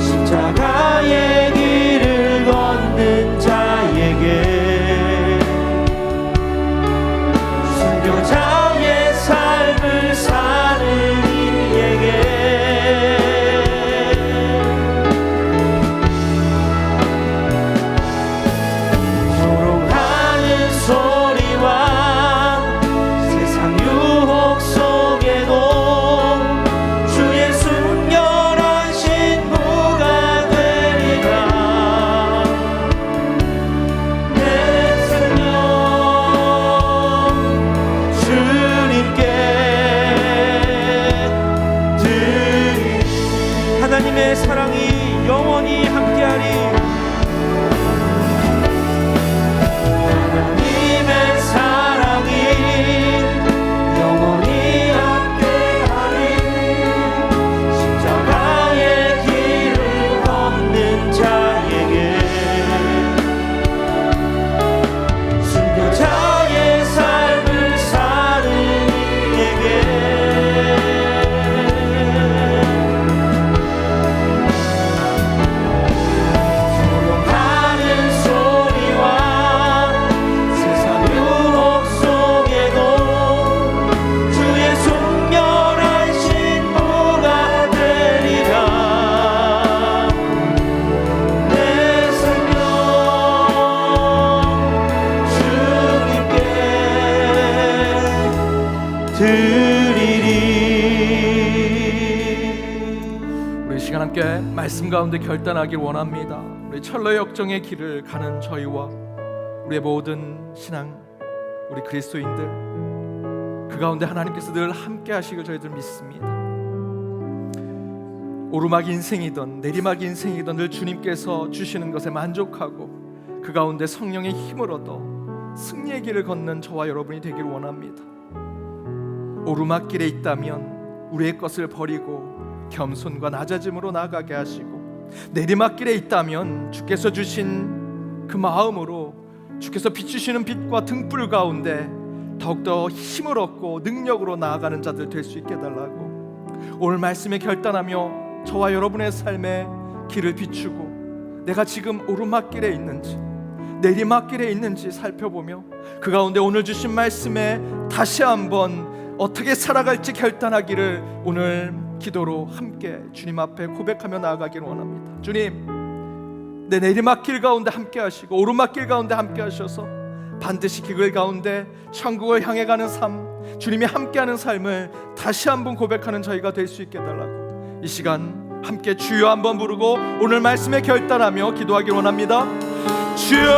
십자가의 길을 걷는 자에게 순교자의 드리리. 우리 시간 함께 말씀 가운데 결단하길 원합니다. 우리 철로의 역정의 길을 가는 저희와 우리의 모든 신앙, 우리 그리스도인들, 그 가운데 하나님께서 늘 함께 하시길 저희들 믿습니다. 오르막 인생이든 내리막 인생이든 늘 주님께서 주시는 것에 만족하고 그 가운데 성령의 힘을 얻어 승리의 길을 걷는 저와 여러분이 되길 원합니다. 오르막길에 있다면 우리의 것을 버리고 겸손과 낮아짐으로 나아가게 하시고, 내리막길에 있다면 주께서 주신 그 마음으로 주께서 비추시는 빛과 등불 가운데 더욱더 힘을 얻고 능력으로 나아가는 자들 될 수 있게 해달라고 오늘 말씀에 결단하며 저와 여러분의 삶에 길을 비추고 내가 지금 오르막길에 있는지 내리막길에 있는지 살펴보며 그 가운데 오늘 주신 말씀에 다시 한번 어떻게 살아갈지 결단하기를 오늘 기도로 함께 주님 앞에 고백하며 나아가기를 원합니다. 주님, 내 내리막길 가운데 함께 하시고 오르막길 가운데 함께 하셔서 반드시 그 길 가운데 천국을 향해 가는 삶, 주님이 함께하는 삶을 다시 한번 고백하는 저희가 될 수 있게 해달라고 이 시간 함께 주여 한번 부르고 오늘 말씀에 결단하며 기도하길 원합니다. 주여,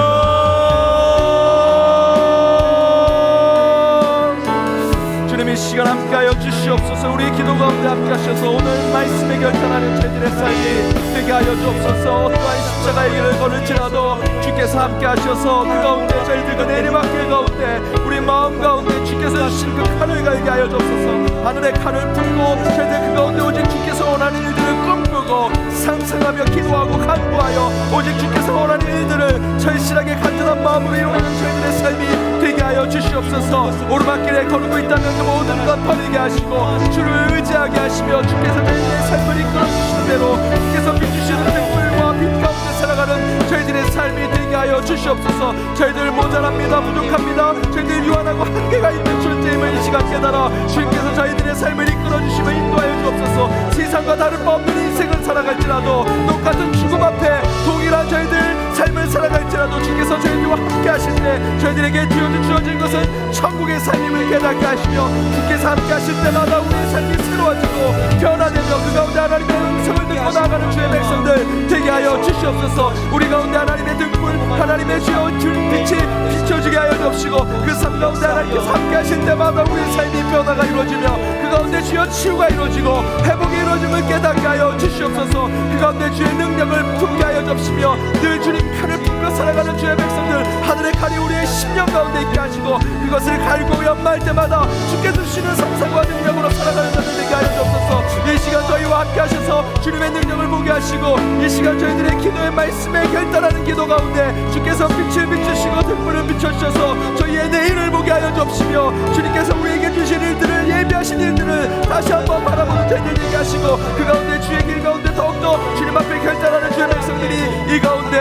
주님 이 시간 함께하여 주시옵소서. 우리 기도 가운데 함께하셔서 오늘 말씀에 결단하는 저희들의 삶이 되게 하여 주옵소서. 어떠한 십자가의 길을 걸을지라도 주께서 함께하셔서 그 가운데 저희들 그 내리막길 가운데 우리 마음 가운데 주께서 주신 그 칼을 갈게 하여 주옵소서. 하늘의 칼을 풀고 저희들 그 가운데 오직 주께서 원하는 일들을 꿈꾸고 상상하며 기도하고 간구하여 오직 주께서 원하는 일들을 절실하게 간절한 마음으로 이루는 저희들의 삶이 되게 하여 주시옵소서. 오르막길에 걸고 있다면 그 모든 것 버리게 하시고 주를 의지하게 하시며 주께서 저희들의 삶을 이끌어 주시는 대로 주께서 비추시는 등불과 빛 가운데 살아가는 저희들의 삶이 되게 하여 주시옵소서. 저희들 모자랍니다. 부족합니다. 저희들 유한하고 한계가 있는 존재임을 이 시간 깨달아 주님께서 저희들의 삶을 이끌어 주시며 인도하여 주옵소서. 세상과 다른 바 없는 인생을 살아갈지라도 똑같은 죽음 앞에 동일한 저희들 삶을 살아갈지라도 주께서 저희들과 함께 하실 때 저희들에게 주어진 것은 천국의 삶임을 깨닫게 하시며 주께서 함께 하실 때마다 우리의 삶이 새로워지고 변화되며 그 가운데 하나님의 음성을 듣고 나아가는 주의 백성들 되게 하여 주시옵소서. 우리 가운데 하나님의 등불, 하나님의 주여 빛이 비춰지게 하여 주옵시고 그 삶 가운데 하나님께서 함께 하실 때마다 우리의 삶이 변화가 이루어지며 그 가운데 주여 치유가 이루어지고 회복이 이루어짐을 깨닫게 하여 주시옵소서. 그 가운데 주의 능력을 품게 하여 주옵시며 늘 주님 칼을 품고 살아가는 주의 백성들 하늘의 칼이 우리의 심령 가운데 있게 하시고 그것을 갈고 연마할 때마다 주께서 주시는 상상과 능력으로 살아가는 자들 되게 하여 주옵소서. 이 시간 저희와 함께 하셔서 주님의 능력을 보게 하시고 이 시간 저희들의 기도의 말씀에 결단하는 기도 가운데 주께서 빛을 비추시고 등불을 비춰주셔서 저희의 내일을 보게 하여 주옵시며 주님께서 우리에게 주신 일들을 예비하신 일들을 다시 한번 바라보는 저희들 되게 하시고 그 가운데 주의 길 가운데 더욱더 주님 앞에 결단하는 주의 백성들이 이 가운데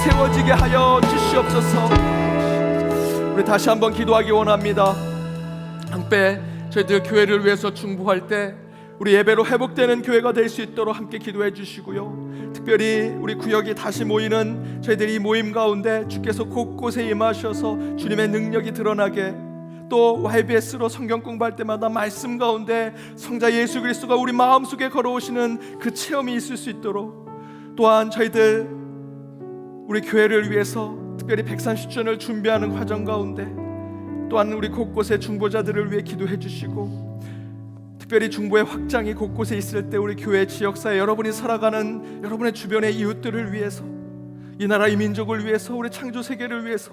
세워지게 하여 주시옵소서. 우리 다시 한번 기도하기 원합니다. 함께 저희들 교회를 위해서 중보할 때 우리 예배로 회복되는 교회가 될 수 있도록 함께 기도해 주시고요. 특별히 우리 구역이 다시 모이는 저희들이 모임 가운데 주께서 곳곳에 임하셔서 주님의 능력이 드러나게, 또 YBS로 성경 공부할 때마다 말씀 가운데 성자 예수 그리스도가 우리 마음속에 걸어오시는 그 체험이 있을 수 있도록, 또한 저희들 우리 교회를 위해서 특별히 130주년을 준비하는 과정 가운데 또한 우리 곳곳에 중보자들을 위해 기도해 주시고, 특별히 중보의 확장이 곳곳에 있을 때 우리 교회 지역사회 여러분이 살아가는 여러분의 주변의 이웃들을 위해서, 이 나라 이 민족을 위해서, 우리 창조 세계를 위해서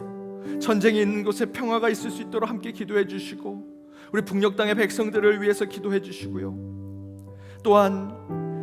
전쟁이 있는 곳에 평화가 있을 수 있도록 함께 기도해 주시고, 우리 북녘 땅의 백성들을 위해서 기도해 주시고요. 또한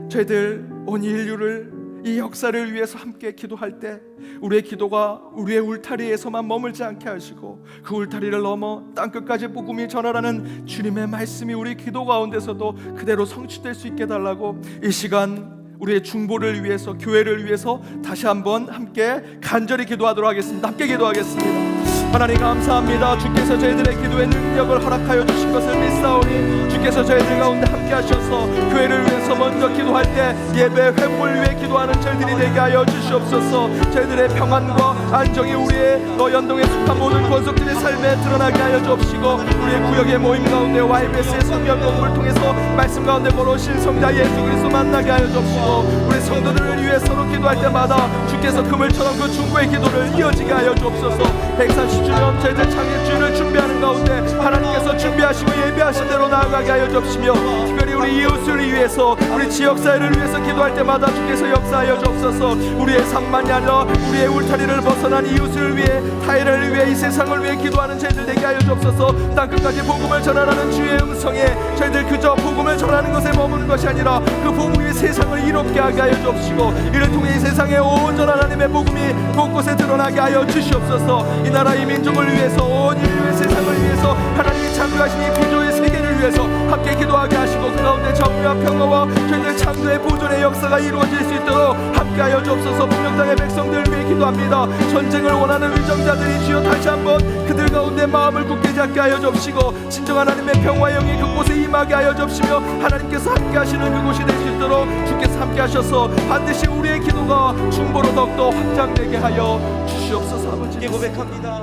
저희들 온 인류를 이 역사를 위해서 함께 기도할 때 우리의 기도가 우리의 울타리에서만 머물지 않게 하시고 그 울타리를 넘어 땅끝까지 복음이 전하라는 주님의 말씀이 우리 기도 가운데서도 그대로 성취될 수 있게 달라고 이 시간 우리의 중보를 위해서, 교회를 위해서 다시 한번 함께 간절히 기도하도록 하겠습니다. 함께 기도하겠습니다. 하나님 감사합니다. 주께서 저희들의 기도에 능력을 허락하여 주신 것을 믿사오니 주께서 저희들 가운데 함께 하셔서 교회를 위해서 먼저 기도할 때 예배 회복을 위해 기도하는 저희들이 되게 하여 주시옵소서. 저희들의 평안과 안정이 우리의 연동에 속한 모든 권속들의 삶에 드러나게 하여 주옵시고, 우리의 구역의 모임 가운데 YBS의 성경 공부를 통해서 말씀 가운데 걸어오신 성자 예수 그리스도 만나게 하여 주옵시고, 우리 성도들을 위해 서로 기도할 때마다 주께서 그물처럼 그 중보의 기도를 이어지게 하여 주옵소서. 130주년 저희들 창립주의를 준비하는 가운데 하나님께서 준비하시고 예비하신 대로 나아가게 하여 주옵시며, 특별히 우리 이웃을 위해서 우리 지역사회를 위해서 기도할 때마다 주께서 역사하여 주옵소서. 우리의 삶만이 아니라 우리의 울타리를 벗어난 이웃을 위해, 타인을 위해, 이 세상을 위해 기도하는 저희들 되게 하여 주옵소서. 땅끝까지 복음을 전하라는 주의 음성에 저희들 그저 복음을 전하는 것에 머무는 것이 아니라 그 복음이 세상을 이롭게 하게 하여 주옵시고, 이를 통해 이 세상에 온전 하나님의 복음이 곳곳에 드러나게 하여 주시옵소서. 이 나라 이 민족을 위해서, 온 인류의 세상을 위해서, 하나님이 창조하신 이 피조의 세계를 위해서 함께 기도하게 하시고, 그 가운데 정의와 평화와 저희들 창조의 보존의 역사가 이루어질 수 있도록 함께 하여 주옵소서. 북녘 땅의 백성들을 위해 기도합니다. 전쟁을 원하는 위정자들이 주여 다시 한번 그들 가운데 마음을 굳게 잡게 하여 주옵시고, 진정한 하나님의 평화 영이 그곳에 임하게 하여 주옵시며, 하나님께서 함께 하시는 그곳이 될 수 있도록 주께서 함께 하셔서 반드시 우리의 기도가 중보로 더욱더 확장되게 하여 주시옵소서. 아버지 고백합니다.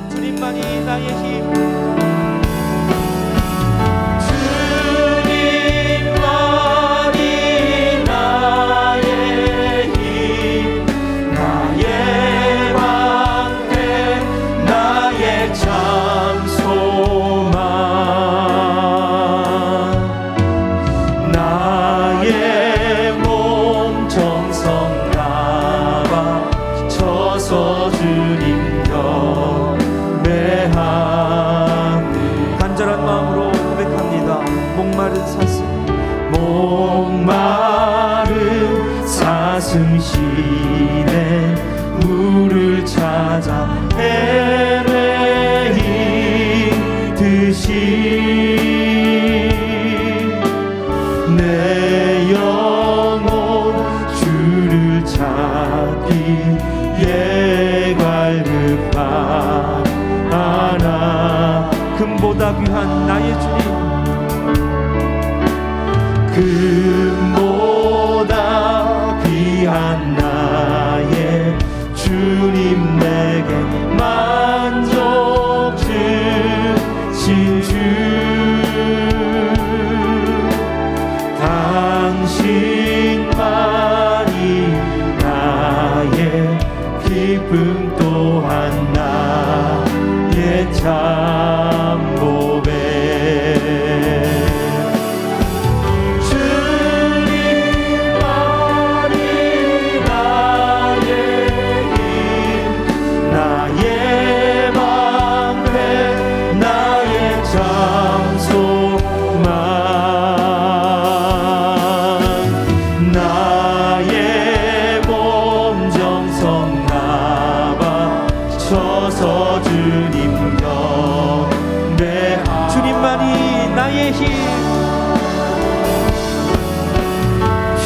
주님만이 나의 힘, 주님만이 나의 힘, 나의 방패, 나의 참 소망, 나의 몸 정성 나와 쳐서 주님 경배하네. 간절한 마음으로 고백합니다. 목마른 사슴 시내 물을 찾아 헤매이듯이 내 영혼 주를 찾기에 갈급하나, 금보다 귀한 나의 주님, 금보다 귀한 나의 주님, 내게 만족 주신 주, 당신만이 나의 기쁨 또한 나의 참 고백. 주님만이 나의 힘,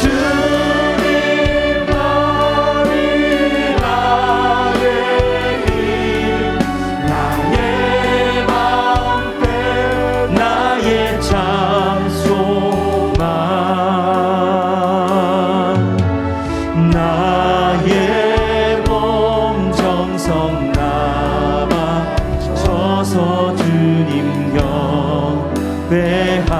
주님만이 나의 힘, 나의 방패, 나의 참 소망, 나의 몸 정성 나와 쳐서 주님 경배하니라.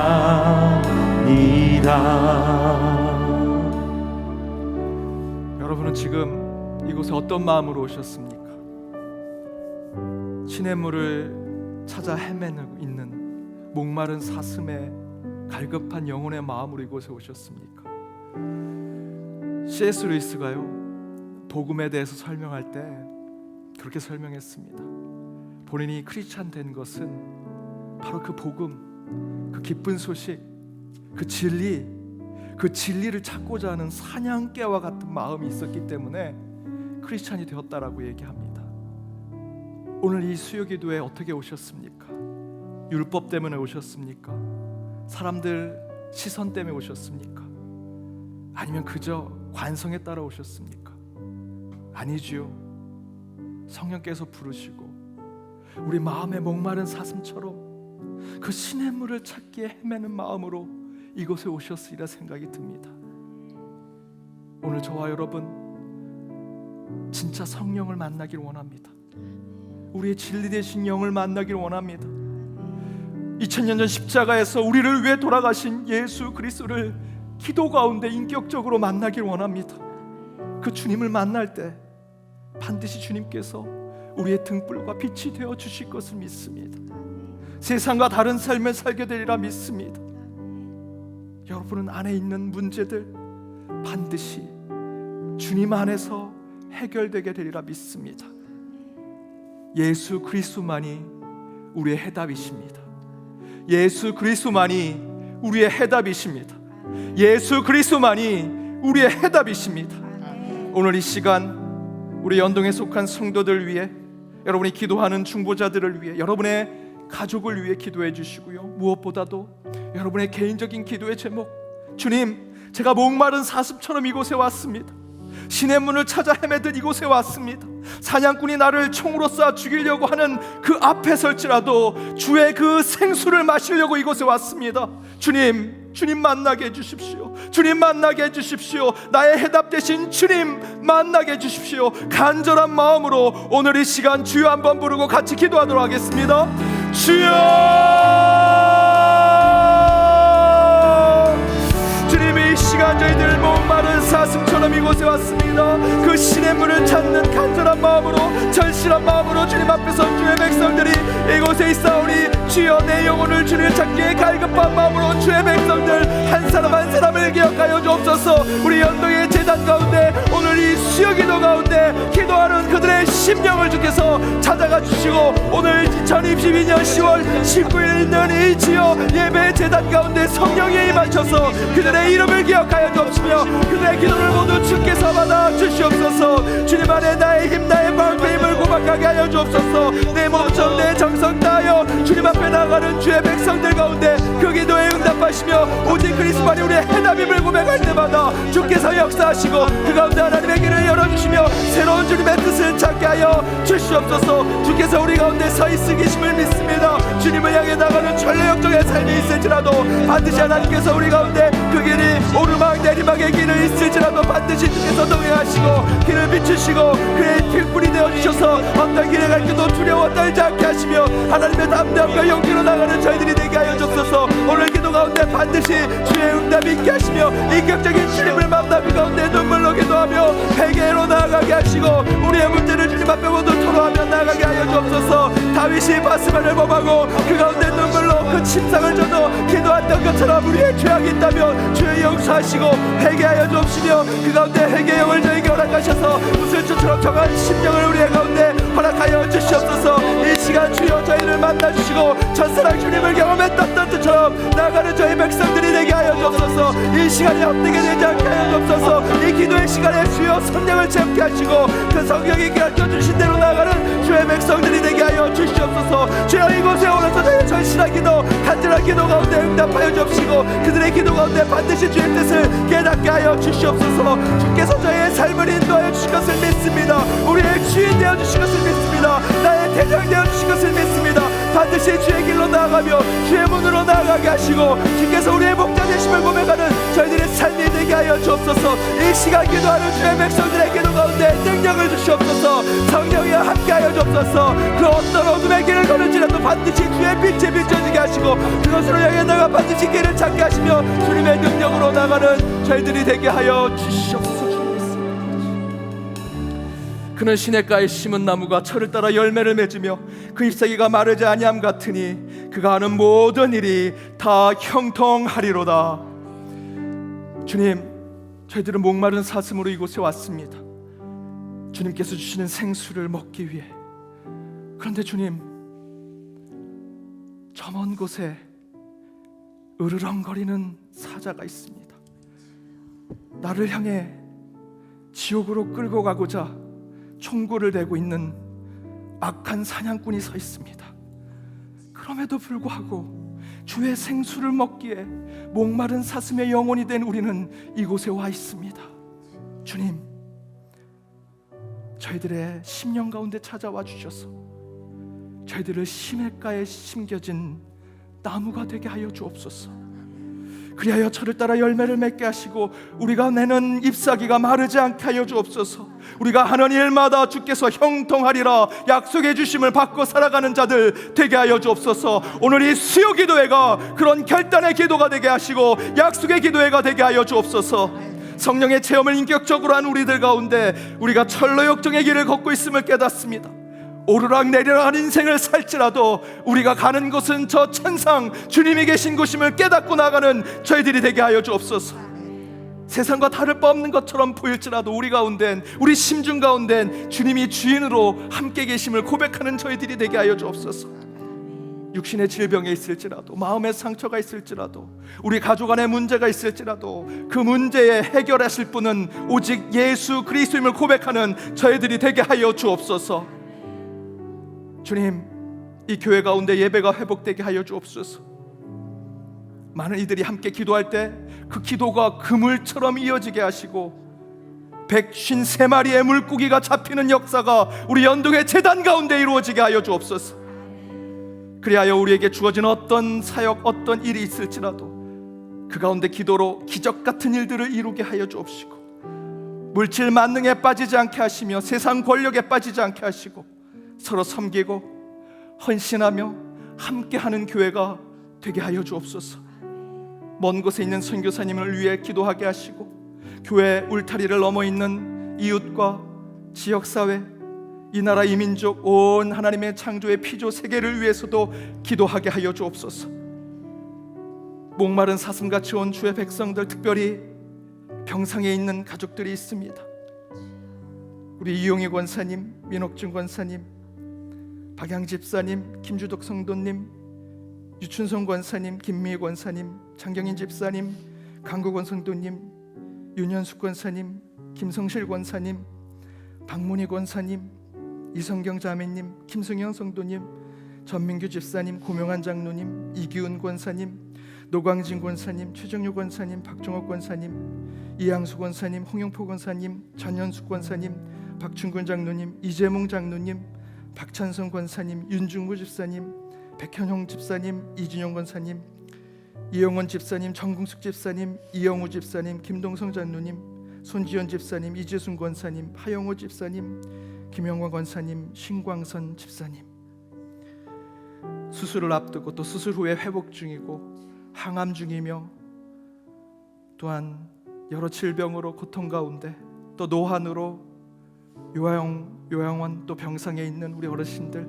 여러분은 지금 이곳에 어떤 마음으로 오셨습니까? 시냇물을 찾아 헤매고 있는 목마른 사슴의 갈급한 영혼의 마음으로 이곳에 오셨습니까? C.S. 루이스가요, 복음에 대해서 설명할 때 그렇게 설명했습니다. 본인이 크리스찬 된 것은 바로 그 복음, 그 기쁜 소식, 그 진리를 찾고자 하는 사냥개와 같은 마음이 있었기 때문에 크리스찬이 되었다라고 얘기합니다. 오늘 이 수요기도에 어떻게 오셨습니까? 율법 때문에 오셨습니까? 사람들 시선 때문에 오셨습니까? 아니면 그저 관성에 따라 오셨습니까? 아니지요. 성령께서 부르시고 우리 마음의 목마른 사슴처럼 그 시냇물을 찾기에 헤매는 마음으로 이곳에 오셨으리라 생각이 듭니다. 오늘 저와 여러분 진짜 성령을 만나길 원합니다. 우리의 진리 되신 영을 만나길 원합니다. 2000년 전 십자가에서 우리를 위해 돌아가신 예수 그리스도를 기도 가운데 인격적으로 만나길 원합니다. 그 주님을 만날 때 반드시 주님께서 우리의 등불과 빛이 되어 주실 것을 믿습니다. 세상과 다른 삶을 살게 되리라 믿습니다. 여러분은 안에 있는 문제들 반드시 주님 안에서 해결되게 되리라 믿습니다. 예수 그리스도만이 우리의 해답이십니다. 예수 그리스도만이 우리의 해답이십니다. 예수 그리스도만이 우리의 해답이십니다. 오늘 이 시간 우리 연동에 속한 성도들 위해, 여러분이 기도하는 중보자들을 위해, 여러분의 가족을 위해 기도해 주시고요. 무엇보다도 여러분의 개인적인 기도의 제목, 주님, 제가 목마른 사슴처럼 이곳에 왔습니다. 시냇문을 찾아 헤매듯 이곳에 왔습니다. 사냥꾼이 나를 총으로 쏴 죽이려고 하는 그 앞에 설지라도 주의 그 생수를 마시려고 이곳에 왔습니다. 주님, 주님 만나게 해주십시오. 주님 만나게 해주십시오. 나의 해답 되신 주님 만나게 해주십시오. 간절한 마음으로 오늘 이 시간 주여 한번 부르고 같이 기도하도록 하겠습니다. 주여, 주님이 이 시간 저희들 목마른 사슴처럼 이곳에 왔습니다. 그 시냇물을 찾는 간절한 마음으로, 절실한 마음으로 주님 앞에서 주의 백성들이 이곳에 있사오니, 주여 내 영혼을 주를 찾기에 갈급한 마음으로 주의 백성들 한 사람 한 사람을 기억하여 주옵소서. 우리 연동의 제단 가운데 오늘 이 수요기도 가운데 기도하는 그들의 심령을 주께서 찾아가 주시고, 오늘 2022년 10월 19일 있는 이 지어 예배 제단 가운데 성령이 임하셔서 그들의 이름을 기억하여 주옵시며 그들의 기도를 모두 주께서 받아 주시옵소서. 주님 안에 나의 힘, 나의 마음의 힘을 고백하게 하여 주옵소서. 내 몸좀 내 정성 다하여 주님 앞에 나가는 주의 백성들 가운데 그 기도에 응답하시며 오직 그리스도만이 우리의 해답임을 고백할 때마다 주께서 역사하시고 그 가운데 하나님의 길을 열어주시며 새로운 주님의 뜻을 찾게 하여 주시옵소서. 주께서 우리 가운데 서 있으 계심을 믿습니다. 주님을 향해 나가는 전례역적의 삶이 있을지라도 반드시 하나님께서 우리 가운데 그 길이 오르막 내리막의 길을 있을지라도 반드시 주께서 동행하시고 길을 비추시고 그의 길뿐이 되어주셔서 어떤 길에 갈지도 두려워 떨지 않게 하시며 하나님의 담대함과 용기로 나가는 저희들이 되게 하여 주옵소서. 오늘 기도 가운데 반드시 주의 응답이 있게 하시며 인격적인 주님을 만나 그 가운데 눈물로 기도하며 회개로 나아가게 하시고 우리의 문제를 주님 앞에 모두 토로하며 나아가게 하여 주옵소서. 다윗이 바스바를 범하고 그 가운데 눈물로 그 침상을 줘도 기도했던 것처럼 우리의 죄악이 있다면 주의 용서하시고 회개하여 주옵시며 그 가운데 회개의 저에게 허락하셔서 무슬초처럼 정한 심령을 우리의 가운데 허락하여 주시옵소서. 이 시간 주여 저희를 만나주시고 첫사랑 주님을 경험했던 뜻처럼 나아가는 저희 백성들이 되게 하여 주옵소서. 이 시간이 헛되게 되지 않게 하여 주옵소서. 이 기도의 시간에 주여 성령을 채우게 하시고 그 성령이 가르쳐주신 대로 나아가는 주의 백성들이 되게 하여 주시옵소서. 주여 이곳에 오셔서 저희의 절실한 기도, 간절한 기도 가운데 응답하여 주옵시고 그들의 기도 가운데 반드시 주의 뜻을 깨닫게 하여 주시옵소서. 주께서 저희의 삶을 인도하여 주실 것을 믿습니다. 우리의 주인 되어 주실 것을 믿습니다. 나의 대장 되어 주실 것을 믿습니다. 반드시 주의 길로 나아가며 주의 문으로 나아가게 하시고 주께서 우리의 목자 되심을 고백하는 저희들의 삶이 되게 하여 주옵소서. 이 시간 기도하는 주의 백성들의 기도 가운데 능력을 주시옵소서. 성령이여 함께 하여 주옵소서. 그 어떤 어둠의 길을 걸을지라도 반드시 주의 빛에 비춰지게 하시고 그것으로 향해 나가 반드시 길을 찾게 하시며 주님의 능력으로 나가는 저희들이 되게 하여 주시옵소서. 그는 시냇가에 심은 나무가 철을 따라 열매를 맺으며 그 잎사귀가 마르지 아니함 같으니 그가 하는 모든 일이 다 형통하리로다. 주님, 저희들은 목마른 사슴으로 이곳에 왔습니다. 주님께서 주시는 생수를 먹기 위해. 그런데 주님, 저 먼 곳에 으르렁거리는 사자가 있습니다. 나를 향해 지옥으로 끌고 가고자 총구를 대고 있는 악한 사냥꾼이 서 있습니다. 그럼에도 불구하고 주의 생수를 먹기에 목마른 사슴의 영혼이 된 우리는 이곳에 와 있습니다. 주님, 저희들의 심령 가운데 찾아와 주셔서 저희들을 시냇가에 심겨진 나무가 되게 하여 주옵소서. 그리하여 저를 따라 열매를 맺게 하시고 우리가 내는 잎사귀가 마르지 않게 하여 주옵소서. 우리가 하는 일마다 주께서 형통하리라 약속해 주심을 받고 살아가는 자들 되게 하여 주옵소서. 오늘 이 수요 기도회가 그런 결단의 기도가 되게 하시고 약속의 기도회가 되게 하여 주옵소서. 성령의 체험을 인격적으로 한 우리들 가운데 우리가 철로역정의 길을 걷고 있음을 깨닫습니다. 오르락 내리락 인생을 살지라도 우리가 가는 곳은 저 천상 주님이 계신 곳임을 깨닫고 나가는 저희들이 되게 하여 주옵소서. 세상과 다를 바 없는 것처럼 보일지라도 우리 가운데는, 우리 심중 가운데는 주님이 주인으로 함께 계심을 고백하는 저희들이 되게 하여 주옵소서. 육신의 질병에 있을지라도, 마음의 상처가 있을지라도, 우리 가족 안에 문제가 있을지라도 그 문제에 해결하실 분은 오직 예수 그리스도임을 고백하는 저희들이 되게 하여 주옵소서. 주님, 이 교회 가운데 예배가 회복되게 하여 주옵소서. 많은 이들이 함께 기도할 때 그 기도가 그물처럼 이어지게 하시고 153마리의 물고기가 잡히는 역사가 우리 연동의 재단 가운데 이루어지게 하여 주옵소서. 그리하여 우리에게 주어진 어떤 사역, 어떤 일이 있을지라도 그 가운데 기도로 기적 같은 일들을 이루게 하여 주옵시고 물질 만능에 빠지지 않게 하시며 세상 권력에 빠지지 않게 하시고 서로 섬기고 헌신하며 함께하는 교회가 되게 하여 주옵소서. 먼 곳에 있는 선교사님을 위해 기도하게 하시고 교회 울타리를 넘어 있는 이웃과 지역사회, 이 나라 이 민족 온 하나님의 창조의 피조 세계를 위해서도 기도하게 하여 주옵소서. 목마른 사슴같이 온 주의 백성들, 특별히 병상에 있는 가족들이 있습니다. 우리 이용희 권사님, 민옥준 권사님, 박양 집사님, 김주덕 성도님, 유춘성 권사님, 김미희 권사님, 장경인 집사님, 강국원 성도님, 윤현숙 권사님, 김성실 권사님, 박문희 권사님, 이성경 자매님, 김승영 성도님, 전민규 집사님, 고명한 장로님, 이기훈 권사님, 노광진 권사님, 최정유 권사님, 박종옥 권사님, 이양수 권사님, 홍영포 권사님, 전현숙 권사님, 박춘근 장로님, 이재몽 장로님, 박찬성 권사님, 윤중구 집사님, 백현용 집사님, 이준영 권사님, 이영원 집사님, 정궁숙 집사님, 이영우 집사님, 김동성 장로님, 손지연 집사님, 이재순 권사님, 하영호 집사님, 김영광 권사님, 신광선 집사님, 수술을 앞두고 또 수술 후에 회복 중이고 항암 중이며 또한 여러 질병으로 고통 가운데 또 노환으로 요양원 또 병상에 있는 우리 어르신들,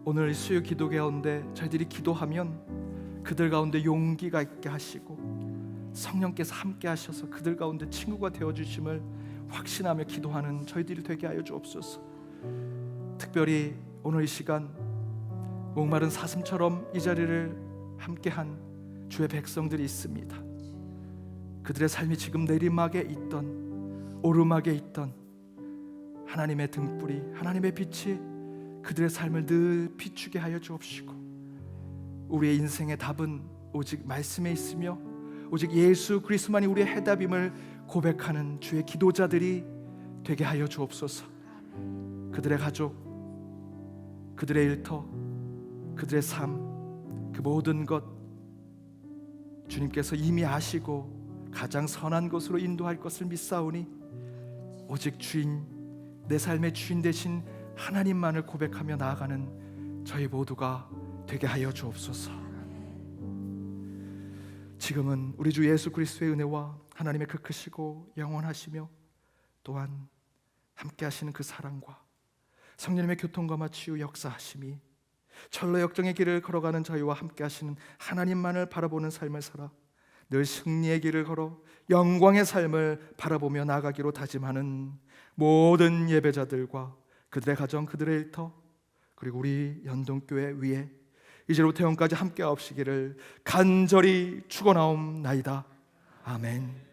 오늘 수요 기도 가운데 저희들이 기도하면 그들 가운데 용기가 있게 하시고 성령께서 함께 하셔서 그들 가운데 친구가 되어주심을 확신하며 기도하는 저희들이 되게 하여 주옵소서. 특별히 오늘 이 시간 목마른 사슴처럼 이 자리를 함께한 주의 백성들이 있습니다. 그들의 삶이 지금 내리막에 있던 오르막에 있던 하나님의 등불이, 하나님의 빛이 그들의 삶을 늘 비추게 하여 주옵시고 우리의 인생의 답은 오직 말씀에 있으며 오직 예수 그리스도만이 우리의 해답임을 고백하는 주의 기도자들이 되게 하여 주옵소서. 그들의 가족, 그들의 일터, 그들의 삶, 그 모든 것 주님께서 이미 아시고 가장 선한 것으로 인도할 것을 믿사오니 오직 주인, 내 삶의 주인 되신 하나님만을 고백하며 나아가는 저희 모두가 되게 하여 주옵소서. 지금은 우리 주 예수 그리스도의 은혜와 하나님의 그 크시고 영원하시며 또한 함께 하시는 그 사랑과 성령님의 교통과 치유 역사하심이 철로 역정의 길을 걸어가는 저희와 함께 하시는 하나님만을 바라보는 삶을 살아 늘 승리의 길을 걸어 영광의 삶을 바라보며 나아가기로 다짐하는 모든 예배자들과 그들의 가정, 그들의 일터, 그리고 우리 연동교회 위에 이제로부터 영까지 함께 하옵시기를 간절히 축원하옵나이다. 아멘.